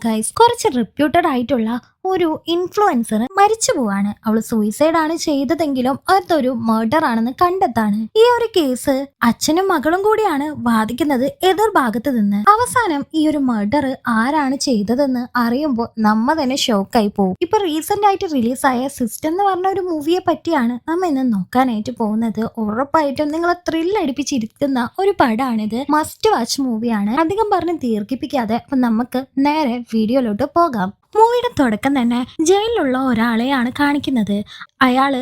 Guys, കുറച്ച് reputed ആയിട്ടുള്ള ഒരു ഇൻഫ്ലുവൻസർ മരിച്ചു പോവാണ്. അവള് സൂയിസൈഡ് ആണ് ചെയ്തതെങ്കിലും അതൊരു മർഡർ ആണെന്ന് കണ്ടെത്താണ്. ഈ ഒരു കേസ് അച്ഛനും മകളും കൂടിയാണ് വാദിക്കുന്നത് എതിർഭാഗത്ത് നിന്ന്. അവസാനം ഈ ഒരു മർഡർ ആരാണ് ചെയ്തതെന്ന് അറിയുമ്പോൾ നമ്മ തന്നെ ഷോക്കായി പോകും. ഇപ്പൊ റീസെന്റ് ആയിട്ട് റിലീസായ സിസ്റ്റം എന്ന് പറഞ്ഞ ഒരു മൂവിയെ പറ്റിയാണ് നമ്മ ഇന്ന് നോക്കാനായിട്ട് പോകുന്നത്. ഉറപ്പായിട്ടും നിങ്ങളെ ത്രില്ലടിപ്പിച്ചിരിക്കുന്ന ഒരു പടമാണിത്. മസ്റ്റ് വാച്ച് മൂവിയാണ്. അധികം പറഞ്ഞ് ദീർഘിപ്പിക്കാതെ അപ്പൊ നമുക്ക് നേരെ വീഡിയോയിലോട്ട് പോകാം. മൂവിയുടെ തുടക്കം തന്നെ ജയിലിലുള്ള ഒരാളെയാണ് കാണിക്കുന്നത്. അയാള്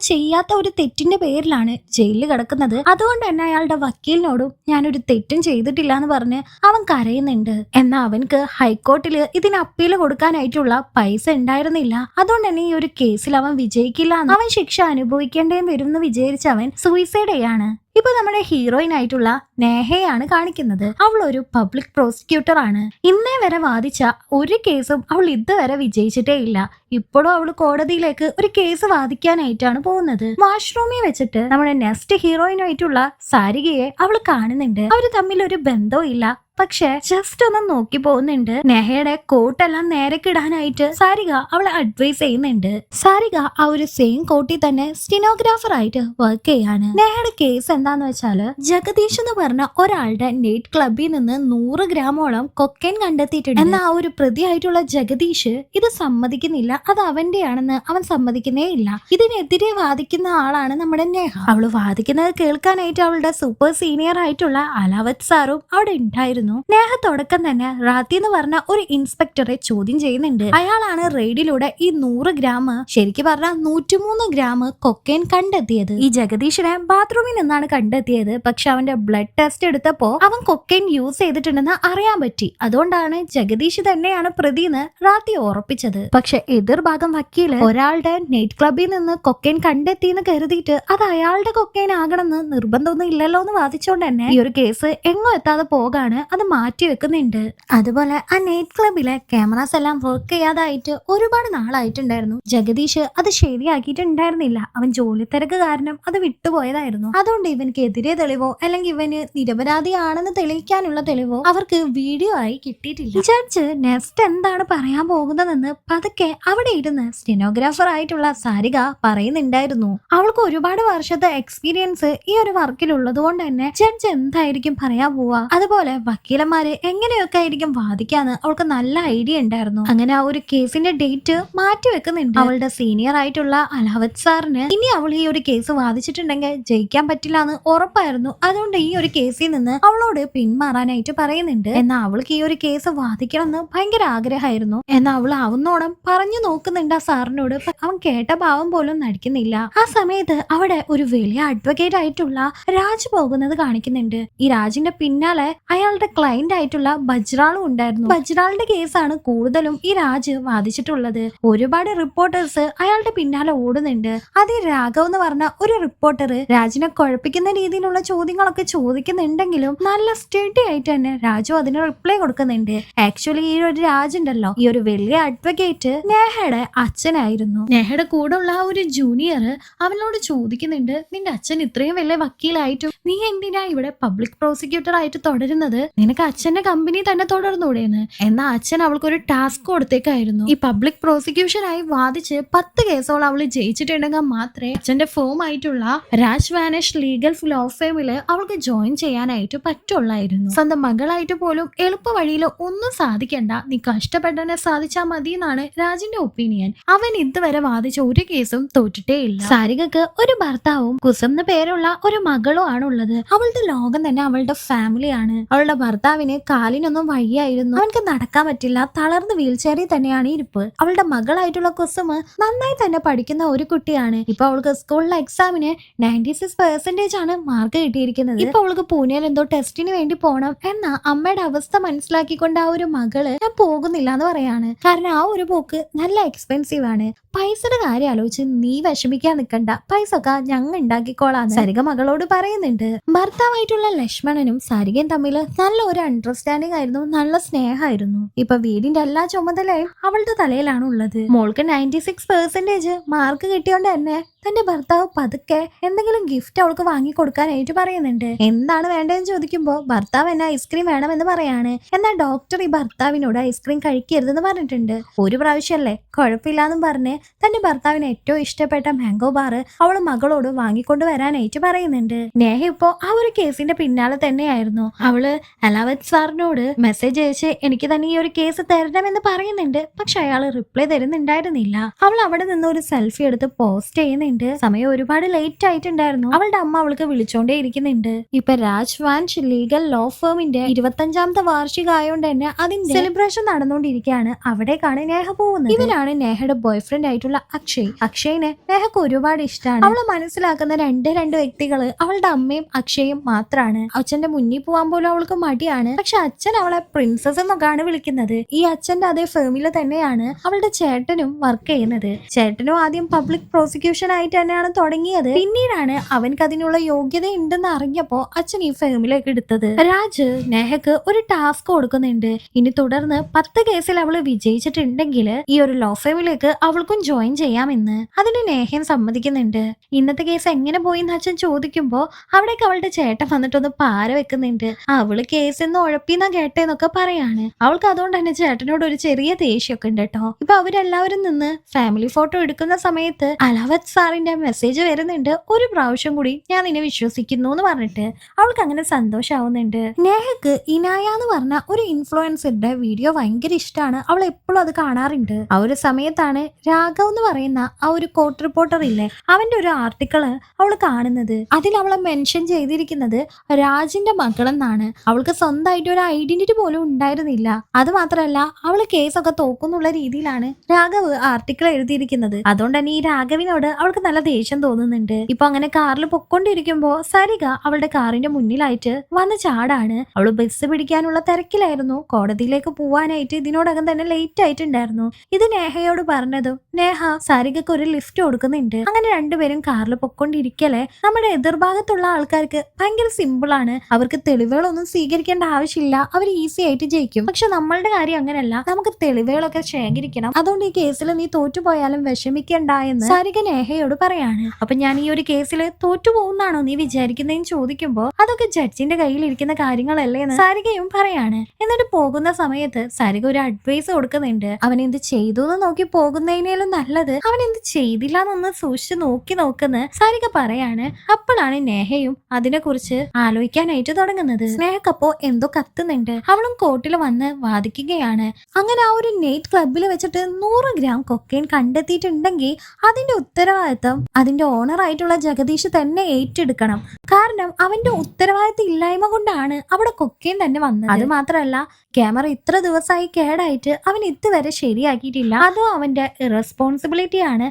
ചെയ്യാത്ത ഒരു തെറ്റിന്റെ പേരിലാണ് ജയിലിൽ കിടക്കുന്നത്. അതുകൊണ്ട് തന്നെ അയാളുടെ വക്കീലിനോടും ഞാനൊരു തെറ്റും ചെയ്തിട്ടില്ല എന്ന് പറഞ്ഞ് അവൻ കരയുന്നുണ്ട്. എന്നാൽ അവൻക്ക് ഹൈക്കോർട്ടിൽ ഇതിന് അപ്പീൽ കൊടുക്കാനായിട്ടുള്ള പൈസ ഉണ്ടായിരുന്നില്ല. അതുകൊണ്ട് തന്നെ ഈ ഒരു കേസിൽ അവൻ വിജയിക്കില്ല, അവൻ ശിക്ഷ അനുഭവിക്കേണ്ടേന്ന് വരും എന്ന് വിചാരിച്ച് അവൻ സൂയിസൈഡ് ചെയ്യാണ്. ഇപ്പൊ നമ്മുടെ ഹീറോയിൻ ആയിട്ടുള്ള നേഹയാണ് കാണിക്കുന്നത്. അവൾ ഒരു പബ്ലിക് പ്രോസിക്യൂട്ടർ ആണ്. ഇന്നേ വരെ വാദിച്ച ഒരു കേസും അവൾ ഇതുവരെ വിജയിച്ചിട്ടേ ഇല്ല. ഇപ്പോഴും അവൾ കോടതിയിലേക്ക് ഒരു കേസ് വാദിക്കാനായിട്ടാണ് പോകുന്നത്. വാഷ്റൂമിൽ വെച്ചിട്ട് നമ്മുടെ നെക്സ്റ്റ് ഹീറോയിനായിട്ടുള്ള സാരികയെ അവൾ കാണുന്നുണ്ട്. അവര് തമ്മിൽ ഒരു ബന്ധവും ഇല്ല. പക്ഷെ ജസ്റ്റ് ഒന്ന് നോക്കി പോകുന്നുണ്ട്. നെഹയുടെ കോട്ടെല്ലാം നേരെക്കിടാനായിട്ട് സാരിക അവളെ അഡ്വൈസ് ചെയ്യുന്നുണ്ട്. സാരിക ആ ഒരു സെയിം കോട്ടിൽ തന്നെ സ്റ്റെനോഗ്രാഫർ ആയിട്ട് വർക്ക് ചെയ്യാണ്. നെഹയുടെ കേസ് എന്താന്ന് വെച്ചാല് ജഗദീഷ് എന്ന് പറഞ്ഞ ഒരാളുടെ നൈറ്റ് ക്ലബിൽ നിന്ന് 100 ഗ്രാമോളം കൊക്കൈൻ കണ്ടെത്തിയിട്ടുണ്ട്. എന്നാൽ ആ ഒരു പ്രതിയായിട്ടുള്ള ജഗദീഷ് ഇത് സമ്മതിക്കുന്നില്ല. അത് അവന്റെയാണെന്ന് അവൻ സമ്മതിക്കുന്നേ ഇല്ല. ഇതിനെതിരെ വാദിക്കുന്ന ആളാണ് നമ്മുടെ നെഹ. അവള് വാദിക്കുന്നത് കേൾക്കാനായിട്ട് അവളുടെ സൂപ്പർ സീനിയർ ആയിട്ടുള്ള അലാവത് സാറും അവിടെ ഉണ്ടായിരുന്നു. നേഹ തുടക്കം തന്നെ റാത്തി എന്ന് പറഞ്ഞ ഒരു ഇൻസ്പെക്ടറെ ചോദ്യം ചെയ്യുന്നുണ്ട്. അയാളാണ് റെയ്ഡിലൂടെ ഈ 100 ഗ്രാം, ശരിക്കും പറഞ്ഞാൽ 103 ഗ്രാം കൊക്കൈൻ കണ്ടെത്തിയത്. ഈ ജഗദീഷിനെ ബാത്റൂമിൽ നിന്നാണ് കണ്ടെത്തിയത്. പക്ഷെ അവന്റെ ബ്ലഡ് ടെസ്റ്റ് എടുത്തപ്പോ അവൻ കൊക്കൈൻ യൂസ് ചെയ്തിട്ടുണ്ടെന്ന് അറിയാൻ പറ്റി. അതുകൊണ്ടാണ് ജഗദീഷ് തന്നെയാണ് പ്രതിന്ന് റാത്തി ഉറപ്പിച്ചത്. പക്ഷെ എതിർഭാഗം വക്കീല് ഒരാളുടെ നൈറ്റ് ക്ലബിൽ നിന്ന് കൊക്കൈൻ കണ്ടെത്തിയെന്ന് കരുതിയിട്ട് അത് അയാളുടെ കൊക്കൈൻ ആകണമെന്ന് നിർബന്ധമൊന്നും ഇല്ലല്ലോ എന്ന് വാദിച്ചോണ്ട് തന്നെ ഈ ഒരു കേസ് എങ്ങും എത്താതെ പോകാണ്. അത് മാറ്റി വെക്കുന്നുണ്ട്. അതുപോലെ ആ നൈറ്റ് ക്ലബിലെ ക്യാമറാസ് എല്ലാം വർക്ക് ചെയ്യാതായിട്ട് ഒരുപാട് നാളായിട്ടുണ്ടായിരുന്നു. ജഗദീഷ് അത് ശരിയാക്കിയിട്ടുണ്ടായിരുന്നില്ല. അവൻ ജോലി തിരക്ക് കാരണം അത് വിട്ടുപോയതായിരുന്നു. അതുകൊണ്ട് ഇവനക്കെതിരെ തെളിവോ അല്ലെങ്കിൽ ഇവന് നിരപരാധിയാണെന്ന് തെളിയിക്കാനുള്ള തെളിവോ അവർക്ക് വീഡിയോ ആയി കിട്ടിയിട്ടില്ല. ജഡ്ജ് നെക്സ്റ്റ് എന്താണ് പറയാൻ പോകുന്നതെന്ന് പതുക്കെ അവിടെ ഇരുന്ന് സ്റ്റെനോഗ്രാഫർ ആയിട്ടുള്ള സാരിക പറയുന്നുണ്ടായിരുന്നു. അവൾക്ക് ഒരുപാട് വർഷത്തെ എക്സ്പീരിയൻസ് ഈ ഒരു വർക്കിൽ ഉള്ളത് കൊണ്ട് തന്നെ ജഡ്ജ് എന്തായിരിക്കും പറയാൻ പോവാ, അതുപോലെ വക്കീലന്മാര് എങ്ങനെയൊക്കെ ആയിരിക്കും വാദിക്കാന്ന് അവൾക്ക് നല്ല ഐഡിയ ഉണ്ടായിരുന്നു. അങ്ങനെ ആ ഒരു കേസിന്റെ ഡേറ്റ് മാറ്റി വെക്കുന്നുണ്ട്. അവളുടെ സീനിയർ ആയിട്ടുള്ള അലാവത് സാറിന് ഇനി അവൾ ഈ ഒരു കേസ് വാദിച്ചിട്ടുണ്ടെങ്കിൽ ജയിക്കാൻ പറ്റില്ല എന്ന് ഉറപ്പായിരുന്നു. അതുകൊണ്ട് ഈ ഒരു കേസിൽ നിന്ന് അവളോട് പിന്മാറാനായിട്ട് പറയുന്നുണ്ട്. എന്നാൽ അവൾക്ക് ഈ ഒരു കേസ് വാദിക്കണം എന്ന് ഭയങ്കര ആഗ്രഹമായിരുന്നു. എന്നാൽ അവൾ ആവുന്നോളം പറഞ്ഞു നോക്കുന്നുണ്ട് ആ സാറിനോട്. അവൻ കേട്ട ഭാവം പോലും നടിക്കുന്നില്ല. ആ സമയത്ത് അവിടെ ഒരു വലിയ അഡ്വക്കേറ്റ് ആയിട്ടുള്ള രാജ് പോകുന്നത് കാണിക്കുന്നുണ്ട്. ഈ രാജിന്റെ പിന്നാലെ അയാളുടെ ക്ലയന്റ് ആയിട്ടുള്ള ബജ്റാളും ഉണ്ടായിരുന്നു. ബജ്റാളിന്റെ കേസാണ് കൂടുതലും ഈ രാജ് വാദിച്ചിട്ടുള്ളത്. ഒരുപാട് റിപ്പോർട്ടേഴ്സ് അയാളുടെ പിന്നാലെ ഓടുന്നുണ്ട്. അത് രാഘവ് എന്ന് പറഞ്ഞ ഒരു റിപ്പോർട്ടർ രാജിനെ കുഴപ്പിക്കുന്ന രീതിയിലുള്ള ചോദ്യങ്ങളൊക്കെ ചോദിക്കുന്നുണ്ടെങ്കിലും നല്ല സ്റ്റഡി ആയിട്ട് തന്നെ രാജു അതിന് റിപ്ലൈ കൊടുക്കുന്നുണ്ട്. ആക്ച്വലി ഈ ഒരു രാജ് ഉണ്ടല്ലോ, ഈ ഒരു വലിയ അഡ്വക്കേറ്റ് നേഹയുടെ അച്ഛനായിരുന്നു. നേഹയുടെ കൂടെ ഉള്ള ആ ഒരു ജൂനിയർ അവനോട് ചോദിക്കുന്നുണ്ട്, നിന്റെ അച്ഛൻ ഇത്രയും വലിയ വക്കീലായിട്ടും നീ എന്തിനാ ഇവിടെ പബ്ലിക് പ്രോസിക്യൂട്ടർ ആയിട്ട് തുടരുന്നത്? നിനക്ക് അച്ഛന്റെ കമ്പനി തന്നെ തുടർന്നൂടെയെന്ന്. എന്നാൽ അച്ഛൻ അവൾക്കൊരു ടാസ്ക് കൊടുത്തേക്കായിരുന്നു. ഈ പബ്ലിക് പ്രോസിക്യൂഷൻ ആയി വാദിച്ച് 10 കേസോളം അവള് ജയിച്ചിട്ടുണ്ടെങ്കിൽ മാത്രമേ അച്ഛന്റെ ഫോം ആയിട്ടുള്ള രാജ് വാനേഷ് ലീഗൽ ലോ ഫേമില് അവൾക്ക് ജോയിൻ ചെയ്യാനായിട്ട് പറ്റുള്ളായിരുന്നു. സ്വന്തം മകളായിട്ട് പോലും എളുപ്പ വഴിയിൽ ഒന്നും സാധിക്കണ്ട, നീ കഷ്ടപ്പെട്ടെന്നെ സാധിച്ചാൽ മതി എന്നാണ് രാജിന്റെ ഒപ്പീനിയൻ. അവൻ ഇതുവരെ വാദിച്ച ഒരു കേസും തോറ്റിട്ടേ ഇല്ല. സാരികക്ക് ഒരു ഭർത്താവും കുസം എന്ന പേരുള്ള ഒരു മകളും ആണുള്ളത്. അവളുടെ ലോകം തന്നെ അവളുടെ ഫാമിലിയാണ്. അവളുടെ ഭർത്താവിന് കാലിനൊന്നും വയ്യായിരുന്നു. അവൻക്ക് നടക്കാൻ പറ്റില്ല. തളർന്ന് വീൽ ചെയറിൽ തന്നെയാണ് ഇരിപ്പ്. അവളുടെ മകളായിട്ടുള്ള കുസുമ് നന്നായി തന്നെ പഠിക്കുന്ന ഒരു കുട്ടിയാണ്. ഇപ്പൊ അവൾക്ക് സ്കൂളിലെ എക്സാമിന് 96% ആണ് മാർക്ക് കിട്ടിയിരിക്കുന്നത്. ഇപ്പൊ അവൾക്ക് പൂനെയിൽ എന്തോ ടെസ്റ്റിന് വേണ്ടി പോണം. എന്നാ അമ്മയുടെ അവസ്ഥ മനസ്സിലാക്കിക്കൊണ്ട് ആ ഒരു മകള് ഞാൻ പോകുന്നില്ല എന്ന് പറയാണ്. കാരണം ആ ഒരു പോക്ക് നല്ല എക്സ്പെൻസീവ് ആണ്. പൈസയുടെ കാര്യം ആലോചിച്ച് നീ വിഷമിക്കാൻ നിൽക്കണ്ട, പൈസ ഒക്കെ ഞങ്ങൾ ഉണ്ടാക്കിക്കോളാന്ന് സരിക മകളോട് പറയുന്നുണ്ട്. ഭർത്താവായിട്ടുള്ള ലക്ഷ്മണനും സരികയും തമ്മിൽ നല്ല ഒരു അണ്ടർസ്റ്റാൻഡിങ് ആയിരുന്നു, നല്ല സ്നേഹമായിരുന്നു. ഇപ്പൊ വീടിന്റെ എല്ലാ ചുമതലയും അവളുടെ തലയിലാണ് ഉള്ളത്. മോൾക്ക് 96% മാർക്ക് കിട്ടിയോണ്ട് തന്നെ തന്റെ ഭർത്താവ് പതുക്കെ എന്തെങ്കിലും ഗിഫ്റ്റ് അവൾക്ക് വാങ്ങിക്കൊടുക്കാനായിട്ട് പറയുന്നുണ്ട്. എന്താണ് വേണ്ടതെന്ന് ചോദിക്കുമ്പോൾ ഭർത്താവ് എന്നെ ഐസ്ക്രീം വേണമെന്ന് പറയാണ്. എന്നാൽ ഡോക്ടർ ഈ ഭർത്താവിനോട് ഐസ്ക്രീം കഴിക്കരുതെന്ന് പറഞ്ഞിട്ടുണ്ട്. ഒരു പ്രാവശ്യമല്ലേ കുഴപ്പമില്ലാന്നും പറഞ്ഞ് തന്റെ ഭർത്താവിന് ഏറ്റവും ഇഷ്ടപ്പെട്ട മാംഗോ ബാർ അവള് മകളോട് വാങ്ങിക്കൊണ്ട് വരാനായിട്ട് പറയുന്നുണ്ട്. നേഹ ഇപ്പോ ആ ഒരു കേസിന്റെ പിന്നാലെ തന്നെയായിരുന്നു. അവള് അലാവത് സാറിനോട് മെസ്സേജ് അയച്ച് എനിക്ക് തന്നെ ഈ ഒരു കേസ് തരണമെന്ന് പറയുന്നുണ്ട്. പക്ഷെ അയാൾ റിപ്ലൈ തരുന്നുണ്ടായിരുന്നില്ല. അവൾ അവിടെ നിന്ന് ഒരു സെൽഫി എടുത്ത് പോസ്റ്റ് ചെയ്യുന്നുണ്ട്. സമയം ഒരുപാട് ലേറ്റ് ആയിട്ടുണ്ടായിരുന്നു. അവളുടെ അമ്മ അവൾക്ക് വിളിച്ചോണ്ടേ ഇരിക്കുന്നുണ്ട്. ഇപ്പൊ രാജ്വാൻഷ് ലീഗൽ ലോ ഫേമിന്റെ 25ാമത്തെ വാർഷികം ആയതുകൊണ്ട് തന്നെ അതിന്റെ സെലിബ്രേഷൻ നടന്നുകൊണ്ടിരിക്കുകയാണ്. അവിടേക്കാണ് നേഹ പോകുന്നത്. ഇവനാണ് നേഹയുടെ ബോയ് ഫ്രണ്ട് ആയിട്ടുള്ള അക്ഷയിനെ നേഹക്ക് ഒരുപാട് ഇഷ്ടമാണ്. അവളെ മനസ്സിലാക്കുന്ന രണ്ട് വ്യക്തികള് അവളുടെ അമ്മയും അക്ഷയും മാത്രമാണ്. അച്ഛന്റെ മുന്നിൽ പോകാൻ പോലും അവൾക്ക് മടിയാണ്. പക്ഷെ അച്ഛൻ അവളെ പ്രിൻസസ് എന്നൊക്കെയാണ് വിളിക്കുന്നത്. ഈ അച്ഛന്റെ അതേ ഫേമില് തന്നെയാണ് അവളുടെ ചേട്ടനും വർക്ക് ചെയ്യുന്നത്. ചേട്ടനും ആദ്യം പബ്ലിക് പ്രോസിക്യൂഷൻ ആയിട്ട് തന്നെയാണ് തുടങ്ങിയത്. പിന്നീടാണ് അവൻക്ക് അതിനുള്ള യോഗ്യത ഉണ്ടെന്ന് അറിഞ്ഞപ്പോ അച്ഛൻ ഈ ഫേമിലേക്ക് എടുത്തത്. രാജ് നേഹക്ക് ഒരു ടാസ്ക് കൊടുക്കുന്നുണ്ട്. ഇനി തുടർന്ന് 10 കേസിൽ അവള് വിജയിച്ചിട്ടുണ്ടെങ്കിൽ ഈ ഒരു ലോ ഫേമിലേക്ക് അവൾക്കും ജോയിൻ ചെയ്യാമെന്ന്. അതിന് നേഹയും സമ്മതിക്കുന്നുണ്ട്. ഇന്നത്തെ കേസ് എങ്ങനെ പോയി എന്ന് അച്ഛൻ ചോദിക്കുമ്പോ അവിടേക്ക് അവളുടെ ചേട്ടൻ വന്നിട്ടൊന്ന് പാര വെക്കുന്നുണ്ട്. അവള് കേസെന്ന് ഉഴപ്പിന്നാ കേട്ടേന്നൊക്കെ പറയാണ്. അവൾക്ക് അതുകൊണ്ട് തന്നെ ചേട്ടനോട് ഒരു ചെറിയ ദേഷ്യമൊക്കെ ഉണ്ട് കേട്ടോ. ഇപ്പൊ അവരെല്ലാവരും നിന്ന് ഫാമിലി ഫോട്ടോ എടുക്കുന്ന സമയത്ത് അലാവത് സാറിന്റെ മെസ്സേജ് വരുന്നുണ്ട്. ഒരു പ്രാവശ്യം കൂടി ഞാൻ നിന്നെ വിശ്വസിക്കുന്നു എന്ന് പറഞ്ഞിട്ട് അവൾക്ക് അങ്ങനെ സന്തോഷാവുന്നുണ്ട്. നേഹക്ക് ഇനായ എന്ന് പറഞ്ഞ ഒരു ഇൻഫ്ലുവൻസറുടെ വീഡിയോ ഭയങ്കര ഇഷ്ടമാണ്. അവൾ എപ്പോഴും അത് കാണാറുണ്ട്. ആ ഒരു സമയത്താണ് രാഘവ് എന്ന് പറയുന്ന ആ ഒരു കോർട്ട് റിപ്പോർട്ടർ ഇല്ലേ, അവന്റെ ഒരു ആർട്ടിക്കിള് അവൾ കാണുന്നത്. അതിൽ അവളെ മെൻഷൻ ചെയ്തിരിക്കുന്നത് രാജിന്റെ മകളെന്നാണ്. അവൾക്ക് സ്വന്തമായിട്ട് ഒരു ഐഡന്റിറ്റി പോലും ഉണ്ടായിരുന്നില്ല. അത് മാത്രമല്ല അവള് കേസൊക്കെ തോക്കുന്നുള്ള രീതിയിലാണ് രാഘവ് ആർട്ടിക്കിൾ എഴുതിയിരിക്കുന്നത്. അതുകൊണ്ട് തന്നെ ഈ രാഘവിനോട് അവൾക്ക് നല്ല ദേഷ്യം തോന്നുന്നുണ്ട്. ഇപ്പൊ അങ്ങനെ കാറിൽ പൊക്കൊണ്ടിരിക്കുമ്പോ സരിക അവളുടെ കാറിന്റെ മുന്നിലായിട്ട് വന്ന് ചാടാണ്. അവള് ബസ് പിടിക്കാനുള്ള തിരക്കിലായിരുന്നു. കോടതിയിലേക്ക് പോവാനായിട്ട് ഇതിനോടകം തന്നെ ലേറ്റ് ആയിട്ടുണ്ടായിരുന്നു. ഇത് നേഹയോട് പറഞ്ഞതും നേഹ സരികക്ക് ഒരു ലിഫ്റ്റ് കൊടുക്കുന്നുണ്ട്. അങ്ങനെ രണ്ടുപേരും കാറിൽ പൊക്കൊണ്ടിരിക്കലേ നമ്മുടെ എതിർഭാഗത്തുള്ള ആൾക്കാർക്ക് ഭയങ്കര സിമ്പിൾ ആണ്. അവർക്ക് തെളിവുകളൊന്നും സ്വീകരിക്കേണ്ട ആവശ്യമില്ല. അവർ ഈസി ആയിട്ട് ജയിക്കും. പക്ഷെ നമ്മളുടെ കാര്യം അങ്ങനെയല്ല. നമുക്ക് തെളിവുകളൊക്കെ ശേഖരിക്കണം. അതുകൊണ്ട് ഈ കേസിൽ നീ തോറ്റുപോയാലും വിഷമിക്കണ്ട എന്ന് സരിക നേഹയോട് പറയാണ്. അപ്പൊ ഞാൻ ഈ ഒരു കേസിൽ തോറ്റുപോകുന്നാണോ നീ വിചാരിക്കുന്നതെന്ന് ചോദിക്കുമ്പോ അതൊക്കെ ജഡ്ജിന്റെ കയ്യിൽ ഇരിക്കുന്ന കാര്യങ്ങളല്ലേ എന്ന് സരികയും പറയാണ്. എന്നിട്ട് പോകുന്ന സമയത്ത് സരിക ഒരു അഡ്വൈസ് കൊടുക്കുന്നുണ്ട്. അവൻ എന്ത് ചെയ്തു എന്ന് നോക്കി പോകുന്നതിനേലും നല്ലത് അവൻ എന്ത് ചെയ്തില്ല എന്നൊന്ന് സൂക്ഷിച്ച് നോക്കുന്ന സരിക പറയാണ്. അപ്പോഴാണ് നേഹയും അതിനെ കുറിച്ച് ആലോചിക്കാനായിട്ട് തുടങ്ങുന്നത്. സ്നേഹക്കപ്പോ എന്തോ കത്തുന്നുണ്ട്. അവളും കോർട്ടിൽ വന്ന് വാദിക്കുകയാണ്. അങ്ങനെ ആ ഒരു നൈറ്റ് ക്ലബിൽ വെച്ചിട്ട് 100 ഗ്രാം കൊക്കൈൻ കണ്ടെത്തിയിട്ടുണ്ടെങ്കിൽ അതിന്റെ ഉത്തരവാദിത്തം അതിന്റെ ഓണർ ആയിട്ടുള്ള ജഗദീഷ് തന്നെ ഏറ്റെടുക്കണം. കാരണം അവന്റെ ഉത്തരവാദിത്തം ഇല്ലായ്മ കൊണ്ടാണ് അവിടെ കൊക്കൈൻ തന്നെ വന്നത്. അത് മാത്രമല്ല ക്യാമറ ഇത്ര ദിവസമായി കേടായിട്ട് അവൻ ഇതുവരെ ശരിയാക്കിയിട്ടില്ല. അതും അവന്റെ ഇറസ്പോൺസിബിലിറ്റി ആണ്.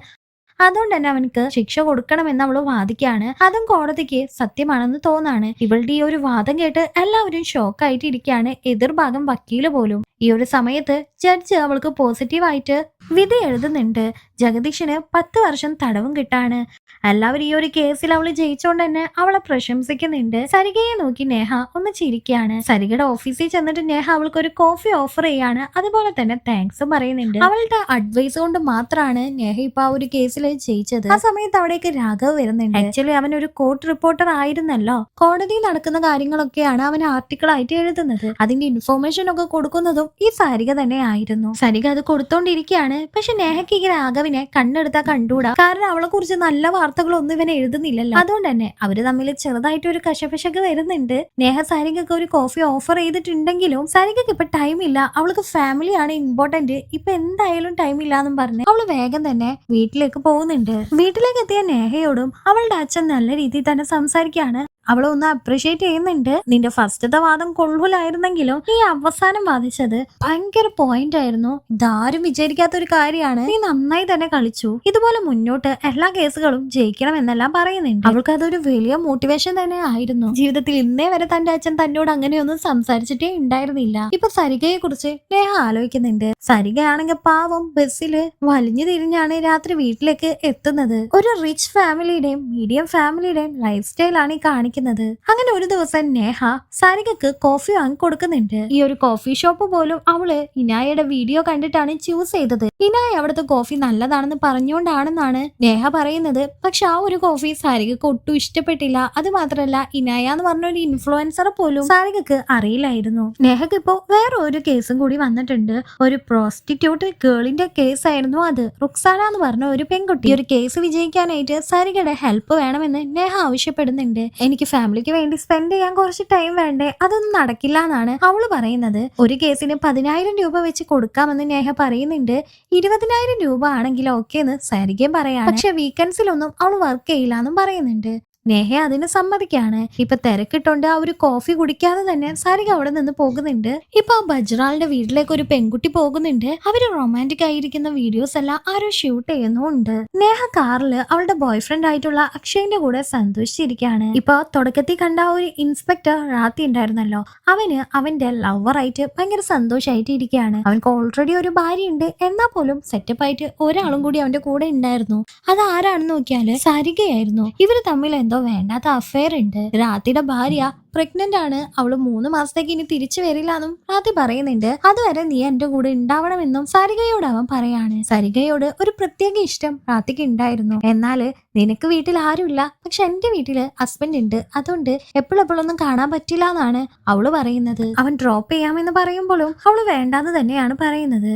അതുകൊണ്ട് തന്നെ അവനക്ക് ശിക്ഷ കൊടുക്കണമെന്ന് അവള് വാദിക്കാണ്. അതും കോടതിക്ക് സത്യമാണെന്ന് തോന്നാണ്. ഇവളുടെ ഈ ഒരു വാദം കേട്ട് എല്ലാവരും ഷോക്കായിട്ട് ഇരിക്കുകയാണ്. എതിർഭാഗം വക്കീല് പോലും. ഈ ഒരു സമയത്ത് ജഡ്ജ് അവൾക്ക് പോസിറ്റീവായിട്ട് വിധി എഴുതുന്നുണ്ട്. ജഗദീഷിന് 10 വർഷം തടവും കിട്ടാണ്. എല്ലാവരും ഈ ഒരു കേസിൽ അവള് ജയിച്ചോണ്ട് തന്നെ അവളെ പ്രശംസിക്കുന്നുണ്ട്. സരികയെ നോക്കി നേഹ ഒന്ന് ചിരിക്കുകയാണ്. സരികയുടെ ഓഫീസിൽ ചെന്നിട്ട് നേഹ അവൾക്ക് ഒരു കോഫി ഓഫർ ചെയ്യാണ്. അതുപോലെ തന്നെ താങ്ക്സും പറയുന്നുണ്ട്. അവളുടെ അഡ്വൈസ് കൊണ്ട് മാത്രമാണ് നേഹ ഇപ്പൊ ആ ഒരു കേസിൽ ജയിച്ചത്. ആ സമയത്ത് അവിടേക്ക് രാഘവ് വരുന്നുണ്ട്. ആക്ച്വലി അവൻ ഒരു കോർട്ട് റിപ്പോർട്ടർ ആയിരുന്നല്ലോ. കോടതിയിൽ നടക്കുന്ന കാര്യങ്ങളൊക്കെയാണ് അവൻ ആർട്ടിക്കിൾ ആയിട്ട് എഴുതുന്നത്. അതിന്റെ ഇൻഫോർമേഷൻ ഒക്കെ കൊടുക്കുന്നതും ഈ സരിക തന്നെ ആയിരുന്നു. സരിക അത് കൊടുത്തോണ്ടിരിക്കുകയാണ്. പക്ഷെ നേഹയ്ക്ക് ഈ രാഘവിനെ കണ്ണെടുത്താ കണ്ടൂടാ. കാരണം അവളെ കുറിച്ച് നല്ല വാർത്തകളൊന്നും ഇവൻ എഴുതുന്നില്ലല്ലോ. അതുകൊണ്ട് തന്നെ അവര് തമ്മിൽ ചെറുതായിട്ട് ഒരു കശപശക്ക് വരുന്നുണ്ട്. നേഹ സരികക്ക് ഒരു കോഫി ഓഫർ ചെയ്തിട്ടുണ്ടെങ്കിലും സരികക്ക് ഇപ്പൊ ടൈം ഇല്ല. അവൾക്ക് ഫാമിലിയാണ് ഇമ്പോർട്ടന്റ്. ഇപ്പൊ എന്തായാലും ടൈം ഇല്ലാന്നും പറഞ്ഞ് അവള് വേഗം തന്നെ വീട്ടിലേക്ക് പോകുന്നുണ്ട്. വീട്ടിലേക്ക് എത്തിയ നേഹയോടും അവളുടെ അച്ഛൻ നല്ല രീതിയിൽ തന്നെ സംസാരിക്കുകയാണ്. അവളെ ഒന്ന് അപ്രീഷിയേറ്റ് ചെയ്യുന്നുണ്ട്. നിന്റെ ഫസ്റ്റത്തെ വാദം കൊള്ളൂലായിരുന്നെങ്കിലും ഈ അവസാനം വാദിച്ചത് ഭയങ്കര പോയിന്റ് ആയിരുന്നു. ഇതാരും വിചാരിക്കാത്ത ഒരു കാര്യമാണ്. നീ നന്നായി തന്നെ കളിച്ചു. ഇതുപോലെ മുന്നോട്ട് എല്ലാ കേസുകളും ജയിക്കണം എന്നെല്ലാം പറയുന്നുണ്ട്. അവൾക്ക് അതൊരു വലിയ മോട്ടിവേഷൻ തന്നെ ആയിരുന്നു. ജീവിതത്തിൽ ഇന്നേ വരെ തന്റെ അച്ഛൻ തന്നോട് അങ്ങനെയൊന്നും സംസാരിച്ചിട്ടേ ഉണ്ടായിരുന്നില്ല. ഇപ്പൊ സരികയെ കുറിച്ച് നേഹ ആലോചിക്കുന്നുണ്ട്. സരികയാണെങ്കിൽ പാവം ബസ്സില് വലിഞ്ഞു തിരിഞ്ഞാണ് രാത്രി വീട്ടിലേക്ക് എത്തുന്നത്. ഒരു റിച്ച് ഫാമിലിയുടെയും മീഡിയം ഫാമിലിയുടെയും ലൈഫ് സ്റ്റൈലാണ് ഈ കാണിക്കുന്നത്. കാണിക്കുന്നത്. അങ്ങനെ ഒരു ദിവസം നേഹ സാരികക്ക് കോഫി വാങ്ങി കൊടുക്കുന്നുണ്ട്. ഈ ഒരു കോഫി ഷോപ്പ് പോലും അവള് ഇനായയുടെ വീഡിയോ കണ്ടിട്ടാണ് ചൂസ് ചെയ്തത്. ഇനായ അവിടുത്തെ കോഫി നല്ലതാണെന്ന് പറഞ്ഞുകൊണ്ടാണെന്നാണ് നേഹ പറയുന്നത്. പക്ഷെ ആ ഒരു കോഫി സാരികക്ക് ഒട്ടും ഇഷ്ടപ്പെട്ടില്ല. അത് മാത്രല്ല ഇനായ എന്ന് പറഞ്ഞ ഒരു ഇൻഫ്ലുവൻസറെ പോലും സാരികക്ക് അറിയില്ലായിരുന്നു. നേഹക്ക് ഇപ്പോ വേറെ ഒരു കേസും കൂടി വന്നിട്ടുണ്ട്. ഒരു പ്രോസ്റ്റിറ്റ്യൂട്ട് ഗേളിന്റെ കേസ് ആയിരുന്നു അത്. റുക്സാന എന്ന് പറഞ്ഞ ഒരു പെൺകുട്ടി. ഈ ഒരു കേസ് വിജയിക്കാനായിട്ട് സാരികയുടെ ഹെൽപ്പ് വേണമെന്ന് നേഹ ആവശ്യപ്പെടുന്നുണ്ട്. എനിക്ക് ഫാമിലിക്ക് വേണ്ടി സ്പെൻഡ് ചെയ്യാൻ കുറച്ച് ടൈം വേണ്ടേ, അതൊന്നും നടക്കില്ല എന്നാണ് അവള് പറയുന്നത്. ഒരു കേസിന് 10,000 രൂപ വെച്ച് കൊടുക്കാമെന്ന് നേഹ പറയുന്നുണ്ട്. 20,000 രൂപ ആണെങ്കിൽ ഓക്കെ എന്ന് സാരികയും പറയാണ്. പക്ഷെ വീക്കെൻഡ്സിലൊന്നും അവൾ വർക്ക് ചെയ്യില്ല എന്നും പറയുന്നുണ്ട്. നേഹ അതിന് സമ്മതിക്കാണ്. ഇപ്പൊ തിരക്കിട്ടോണ്ട് ആ ഒരു കോഫി കുടിക്കാതെ തന്നെ സാരിക അവിടെ നിന്ന് പോകുന്നുണ്ട്. ഇപ്പൊ ആ ബജ്റാളിന്റെ വീട്ടിലേക്ക് ഒരു പെൺകുട്ടി പോകുന്നുണ്ട്. അവര് റൊമാൻറ്റിക് ആയിരിക്കുന്ന വീഡിയോസ് എല്ലാം ആരോ ഷൂട്ട് ചെയ്യുന്നുണ്ട്. നേഹ കാറിൽ അവളുടെ ബോയ് ഫ്രണ്ട് ആയിട്ടുള്ള അക്ഷയന്റെ കൂടെ സന്തോഷിച്ചിരിക്കുകയാണ്. ഇപ്പൊ തുടക്കത്തിൽ കണ്ട ഒരു ഇൻസ്പെക്ടർ റാത്തി ഉണ്ടായിരുന്നല്ലോ, അവന് അവന്റെ ലവറായിട്ട് ഭയങ്കര സന്തോഷമായിട്ട് ഇരിക്കുകയാണ്. അവൻക്ക് ഓൾറെഡി ഒരു ഭാര്യ ഉണ്ട്, എന്നാൽ പോലും സെറ്റപ്പ് ആയിട്ട് ഒരാളും കൂടി അവന്റെ കൂടെ ഉണ്ടായിരുന്നു. അത് ആരാണെന്ന് നോക്കിയാല് സാരികയായിരുന്നു. ഇവര് തമ്മിൽ എന്തോ വേണ്ടാത്ത അഫെയർ ഉണ്ട്. രാത്തിയുടെ ഭാര്യ പ്രഗ്നന്റ് ആണ്. അവള് 3 മാസത്തേക്ക് ഇനി തിരിച്ചു വരില്ല എന്നും റാത്തി പറയുന്നുണ്ട്. അതുവരെ നീ എന്റെ കൂടെ ഉണ്ടാവണമെന്നും സരികയോട് അവൻ പറയാണ്. സരികയോട് ഒരു പ്രത്യേക ഇഷ്ടം റാത്തിക്ക് ഉണ്ടായിരുന്നു. എന്നാല് നിനക്ക് വീട്ടിൽ ആരുമില്ല, പക്ഷെ എന്റെ വീട്ടില് ഹസ്ബൻഡ് ഉണ്ട്, അതുകൊണ്ട് എപ്പോഴെപ്പോഴൊന്നും കാണാൻ പറ്റില്ല എന്നാണ് അവള് പറയുന്നത്. അവൻ ഡ്രോപ്പ് ചെയ്യാമെന്ന് പറയുമ്പോഴും അവള് വേണ്ടാന്ന് തന്നെയാണ് പറയുന്നത്.